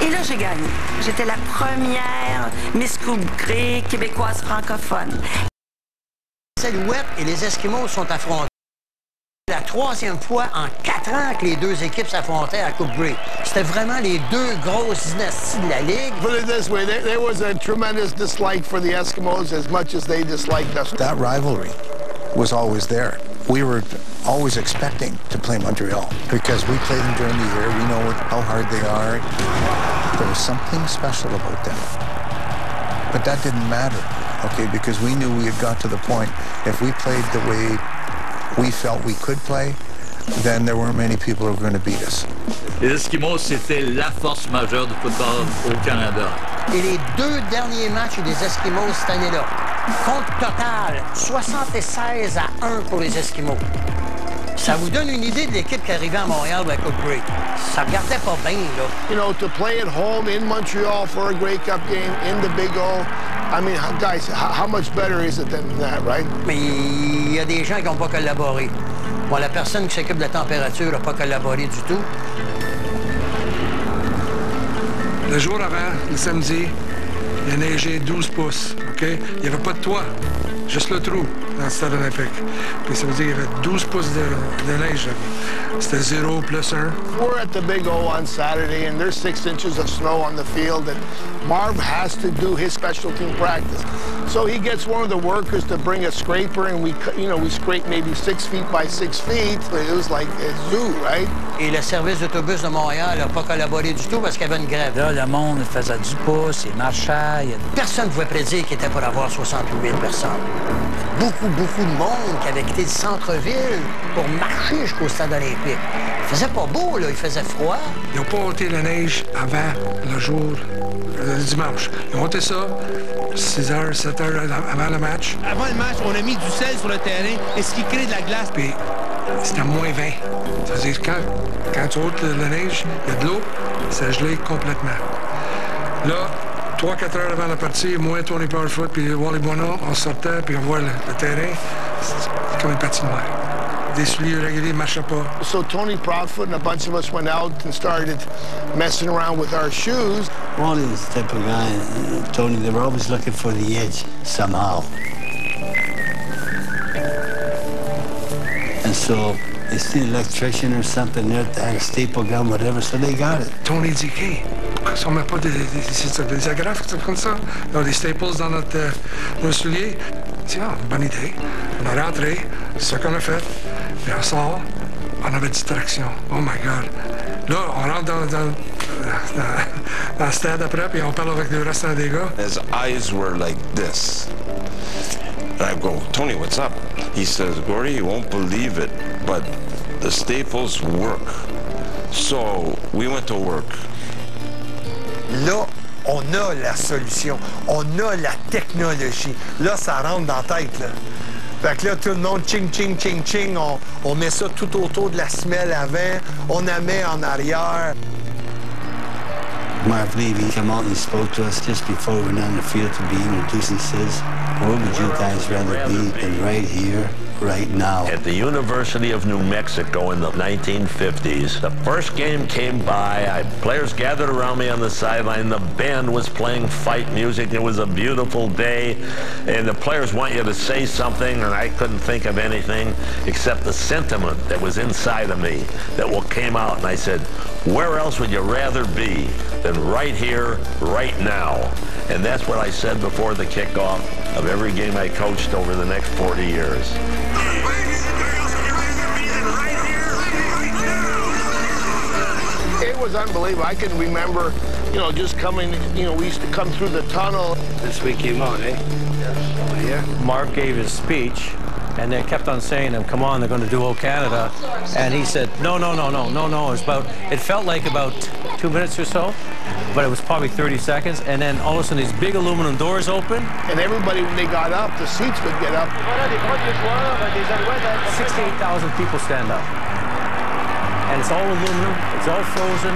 Et là, j'ai gagné. J'étais la première Miss Coupe Grey québécoise francophone. Les Allouettes et les Esquimaux sont affrontés. La troisième fois en 4 ans que les deux équipes s'affrontaient à Coupe Grey. C'était vraiment les deux grosses dynasties de la Ligue. Put it this way, there was a tremendous dislike for the Eskimos as much as they disliked us. That rivalry was always there. We were always expecting to play Montreal because we played them during the year. We know how hard they are. There was something special about them. But that didn't matter, okay, because we knew we had got to the point, if we played the way we felt we could play, then there weren't many people who were going to beat us. Les Eskimos, c'était la force majeure du football au Canada. Et les 2 derniers matchs des Esquimaux cette année-là, compte total 76-1 pour les Esquimaux. Ça vous donne une idée de l'équipe qui arrivait à Montréal à Coupe Grey. Ça regardait pas bien, là. You know, to play at home in Montreal for a Grey Cup game in the Big O, I mean, guys, how much better is it than that, right? Mais il y a des gens qui n'ont pas collaboré. Bon, la personne qui s'occupe de la température n'a pas collaboré du tout. Le jour avant, le samedi, il a neigé 12 pouces, OK? Il n'y avait pas de toit, juste le trou dans le stade olympique. Puis ça veut dire qu'il y avait 12 pouces de neige. C'était 0 plus 1. We're at the Big O on Saturday, and there's 6 inches of snow on the field, and Marv has to do his special team practice. So he gets one of the workers to bring a scraper, and we scrape maybe 6 feet by 6 feet. It was like a zoo, right? Et le service d'autobus de Montréal n'a pas collaboré du tout parce qu'il y avait une grève. Là, le monde faisait du pouce, il marchait. Personne ne pouvait prédire qu'il était pour avoir 68 000 personnes. Beaucoup de monde qui avait quitté le centre-ville pour marcher jusqu'au stade olympique. Il faisait pas beau, là, il faisait froid. Ils n'ont pas ôté la neige avant le jour, le dimanche. Ils ont ôté ça 6 heures, 7 heures avant le match. Avant le match, on a mis du sel sur le terrain, et ce qui crée de la glace. Puis c'était moins 20. Ça veut dire quand tu ôtes la neige, il y a de l'eau, ça gelé complètement. Là, 3-4 heures avant la partie, moi, Tony Powerfoot, puis Wally Bono, on sortait, puis on voit le terrain, c'est comme une patinoire. Des souliers irréguliers ne marchaient pas. So Tony Proudfoot and a bunch of us went out and started messing around with our shoes. Wally's the type of guy, Tony, they were always looking for the edge somehow. And so they see an electrician or something there that had a staple gun, whatever, so they got it. Tony dit, OK, pourquoi on met pas des agrafes comme ça? Ils ont des staples dans nos souliers. Je dis, bonne idée. On a rentré, c'est ce qu'on a fait. Puis on sort, on avait distraction. Oh my God. Là, on rentre dans le stade après, puis on parle avec le restant des gars. His eyes were like this. And I go, Tony, what's up? He says, Gordy, you won't believe it, but the staples work. So we went to work. Là, on a la solution. On a la technologie. Là, ça rentre dans la tête, là. Fait que là, tout le monde, ching, ching, ching, ching, on met ça tout autour de la semelle avant, on la met en arrière. Marv Levy came out and spoke to us just before we went on the field to be introduced and says, where would you guys rather be than right here, right now? At the University of New Mexico in the 1950s, the first game came by. Players gathered around me on the sideline. The band was playing fight music. It was a beautiful day. And the players want you to say something, and I couldn't think of anything except the sentiment that was inside of me that came out. And I said, where else would you rather be than right here, right now? And that's what I said before the kickoff of every game I coached over the next 40 years. It was unbelievable. I can remember, just coming, we used to come through the tunnel. This week came on, eh? Yeah. Marv gave his speech, and they kept on saying to him, come on, they're going to do Old Canada. And he said, no. It felt like about 2 minutes or so, but it was probably 30 seconds. And then all of a sudden, these big aluminum doors open. And everybody, when they got up, the seats would get up. 68,000 people stand up. And it's all aluminum, it's all frozen.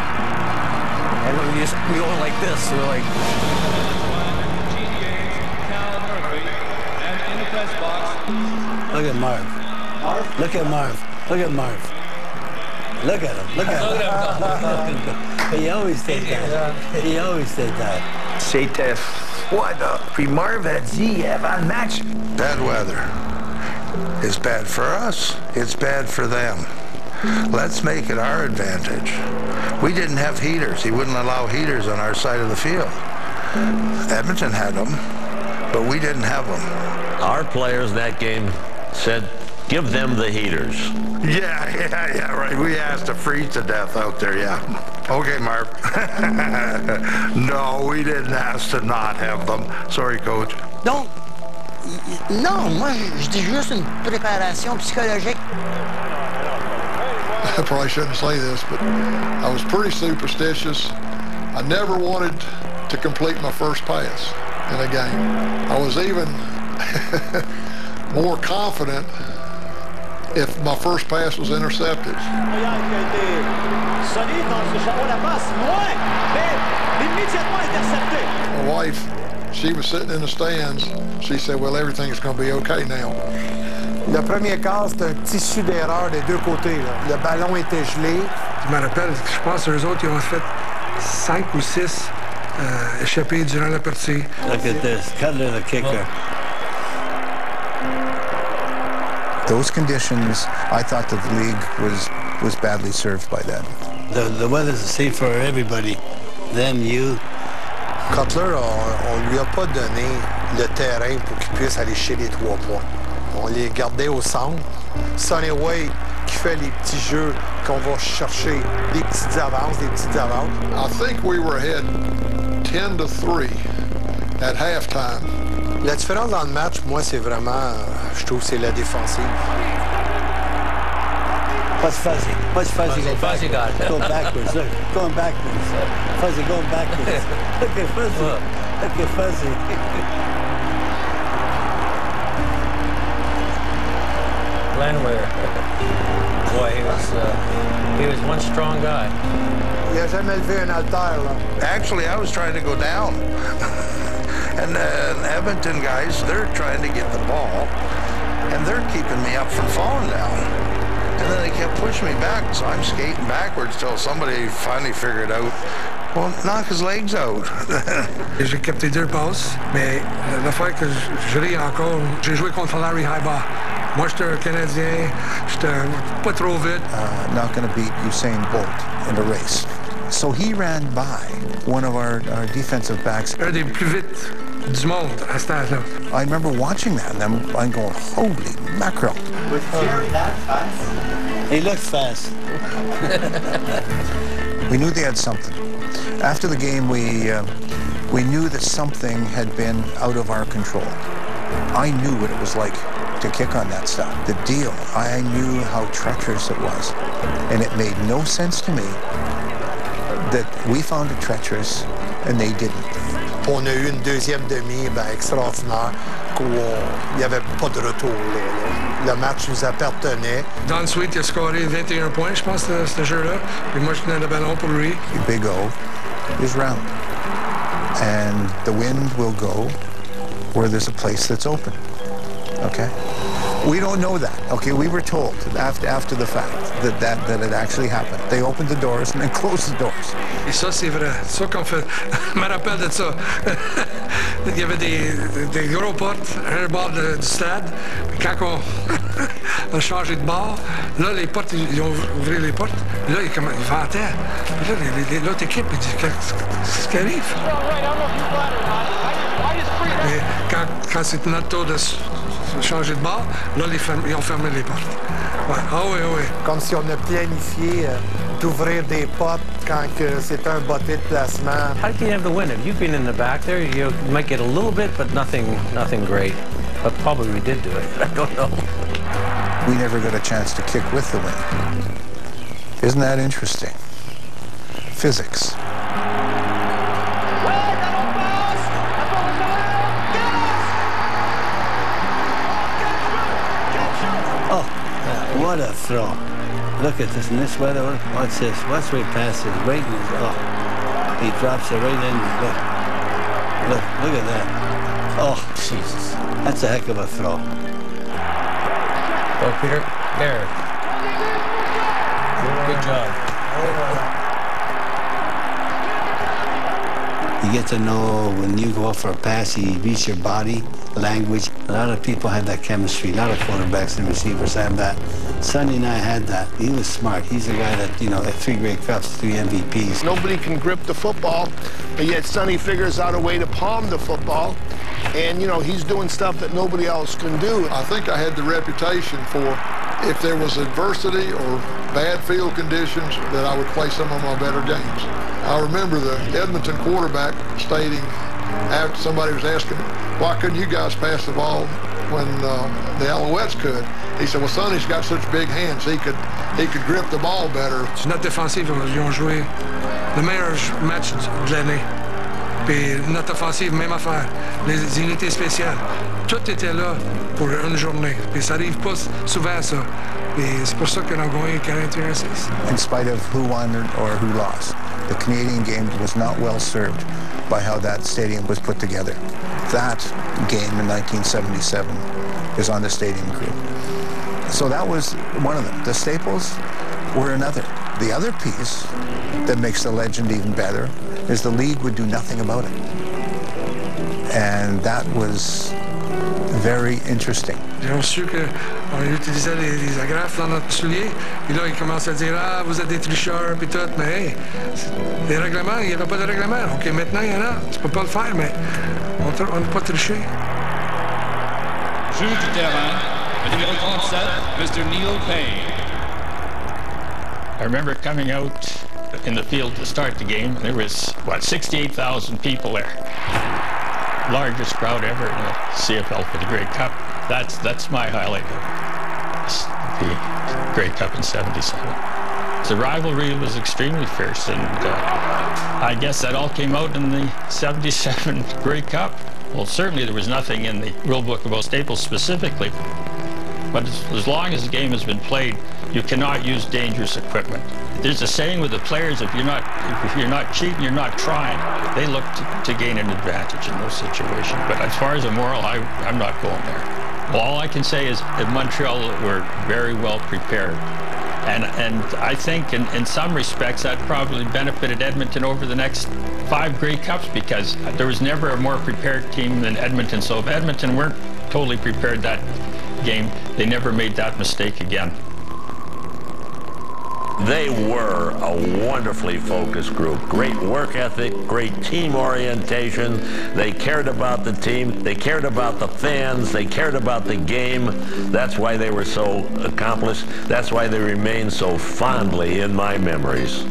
And we all like this, we're like... at Marv. Look at Marv. Look at Marv. Look at him. Look at him. He always did that. He always did that. C'était froid, là. Puis Marv a dit avant le match. Bad weather is bad for us. It's bad for them. Let's make it our advantage. We didn't have heaters. He wouldn't allow heaters on our side of the field. Edmonton had them, but we didn't have them. Our players in that game said, give them the heaters. Yeah, right. We asked to freeze to death out there, yeah. Okay, Marv. No, we didn't ask to not have them. Sorry, Coach. Donc, non, moi, je dis juste une préparation psychologique. I probably shouldn't say this, but I was pretty superstitious. I never wanted to complete my first pass in a game. I was even more confident if my first pass was intercepted. My wife, she was sitting in the stands. She said, well, everything's going to be okay now. Le premier quart, c'était un tissu d'erreur des deux côtés. Là. Le ballon était gelé. Je me rappelle, je pense que eux autres, ils ont fait 5 ou 6 échappés durant la partie. Look at this. Cutler, the kicker. Those conditions, I thought that the league was badly served by that. The weather's the same for everybody. Them, you. Cutler, on lui a pas donné le terrain pour qu'il puisse aller chercher les 3 points. On les gardait au centre. Sonny Way qui fait les petits jeux qu'on va chercher des petites avances, des petites avances. I think we were ahead 10-3 at halftime. La différence dans le match, moi, c'est vraiment, je trouve, c'est la défensive. What's Fuzzy? What's Fuzzy? Fuzzy got it. Go backwards. Look, going backwards. Fuzzy going backwards. Look at Fuzzy. Look at Fuzzy. Landwehr. Boy, he was one strong guy. Il a jamais levé un haltère, là. Actually, I was trying to go down. And the Edmonton guys, they're trying to get the ball, and they're keeping me up from falling down. And then they kept pushing me back, so I'm skating backwards till somebody finally figured out, well, knock his legs out. J'ai capté 2 passes, mais l'affaire que je ris encore, j'ai joué contre Larry Highbar. Moi, j'étais un Canadien, j'étais pas trop vite. Not going to beat Usain Bolt in a race. So he ran by one of our defensive backs. Un des plus vite du monde à cet âge-là. I remember watching that, and I'm going, holy mackerel. Was Jerry that fast? He looks fast. We knew they had something. After the game, we knew that something had been out of our control. I knew what it was like to kick on that stuff. The deal, I knew how treacherous it was. And it made no sense to me that we found it treacherous and they didn't. On a eu une deuxième demi extraordinaire où il n'y avait pas de retour. Là. Le match nous appartenait. Don Sweet a scoré 21 points, je pense, ce jeu-là. Et moi, je tenais le ballon pour lui. Big O is round. And the wind will go where there's a place that's open. Okay? We don't know that. Okay, we were told after the fact that it actually happened. They opened the doors and then closed the doors. Et ça, c'est vrai. Ça qu'on fait. Je me rappelle de ça. Il y avait des gros portes à un bord du stade. Puis quand on a changé de bord, là, les portes, ils ont ouvert les portes. Là, ils vantaient. Puis là, l'autre équipe, ils disent qu'est-ce qui arrive? Mais quand c'était notre tour de changer de bord, là, ils ont fermé les portes. Ouais. Ah oui, oui. Comme si on a planifié d'ouvrir des portes quand c'est un botté de placement. How can you have the win? If you've been in the back there, you might get a little bit, but nothing great. But probably we did do it. I don't know. We never got a chance to kick with the wind. Isn't that interesting? Physics. What a throw. Look at this in this weather. What's this? What's way past his weight? He drops it right in. Look at that. Oh, Jesus. That's a heck of a throw. Go, Peter. There. Good job. You get to know when you go for a pass, you reach your body language. A lot of people have that chemistry. A lot of quarterbacks and receivers have that. Sonny and I had that. He was smart. He's a guy that, you know, had 3 Grey Cups, 3 MVPs. Nobody can grip the football, but yet Sonny figures out a way to palm the football. And, you know, he's doing stuff that nobody else can do. I think I had the reputation for, if there was adversity or bad field conditions, that I would play some of my better games. I remember the Edmonton quarterback stating, after somebody was asking, why couldn't you guys pass the ball when the Allouettes could? He said, well, Sonny's got such big hands, he could grip the ball better. Notre défensive, ils ont joué le meilleur match de l'année. Puis notre offensive, même affaire. Les unités spéciales, tout était là pour une journée. Puis ça arrive pas souvent, ça. Et c'est pour ça qu'on a gagné 41-6. In spite of who won or who lost, the Canadian game was not well served by how that stadium was put together. That game in 1977 is on the stadium group. So that was one of them. The Staples were another. The other piece that makes the legend even better is the league would do nothing about it. And that was very interesting. Ils ont su qu'on utilisait les agrafes dans notre soulier, puis là, ils commencent à dire « Ah, vous êtes des tricheurs, puis tout. » Mais hey, les règlements, il n'y avait pas de règlement. OK, maintenant, il y en a. Tu peux pas le faire, mais on n'a pas triché. Jeu du terrain, le numéro 37, Mr. Neil Payne. I remember coming out in the field to start the game, and there was, what, 68,000 people there. Largest crowd ever in the CFL for the Grey Cup. That's my highlight of the Grey Cup in '77. The rivalry was extremely fierce, and I guess that all came out in the '77 Grey Cup. Well, certainly there was nothing in the rule book about Staples specifically, but as long as the game has been played, you cannot use dangerous equipment. There's a saying with the players, if you're not cheating, you're not trying. They look to gain an advantage in those situations. But as far as a moral, I'm not going there. Well, all I can say is that Montreal were very well prepared. And I think in some respects that probably benefited Edmonton over the next 5 Grey Cups, because there was never a more prepared team than Edmonton. So if Edmonton weren't totally prepared that game, they never made that mistake again. They were a wonderfully focused group. Great work ethic, great team orientation. They cared about the team. They cared about the fans. They cared about the game. That's why they were so accomplished. That's why they remain so fondly in my memories.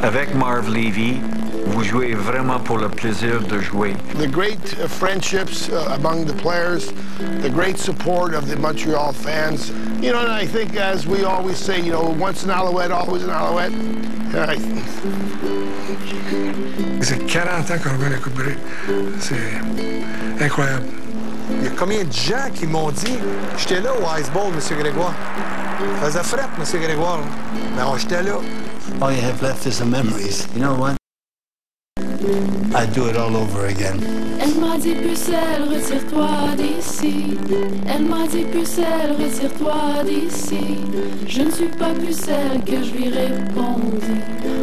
Avec Marv Levy, vous jouez vraiment pour le plaisir de jouer. The great friendships among the players, the great support of the Montreal fans. You know, and I think, as we always say, you know, once an Alouette, always an Alouette. C'est 40 ans qu'on gagne la Coupe Grey. C'est incroyable. Il y a combien de gens qui m'ont dit « J'étais là au Ice Bowl, M. Grégoire. Ça faisait fret, M. Grégoire. Mais j'étais là. » All you have left is the memories. You know what? I'd do it all over again. Elle m'a dit pucelle, retire-toi d'ici. Elle m'a dit pucelle, retire-toi d'ici. Je ne suis pas pucelle, que je lui répondis.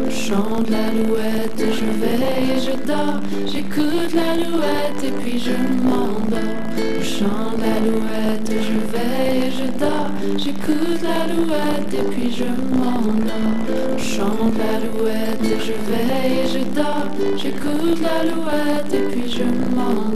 Je chante l'Alouette, je veille et je dors. J'écoute l'Alouette et puis je m'endors. Je chante l'Alouette, je veille et je dors. J'écoute l'Alouette et puis je m'endors. Je chante l'Alouette, je veille et je dors. J'écoute l'Alouette et puis je m'endors.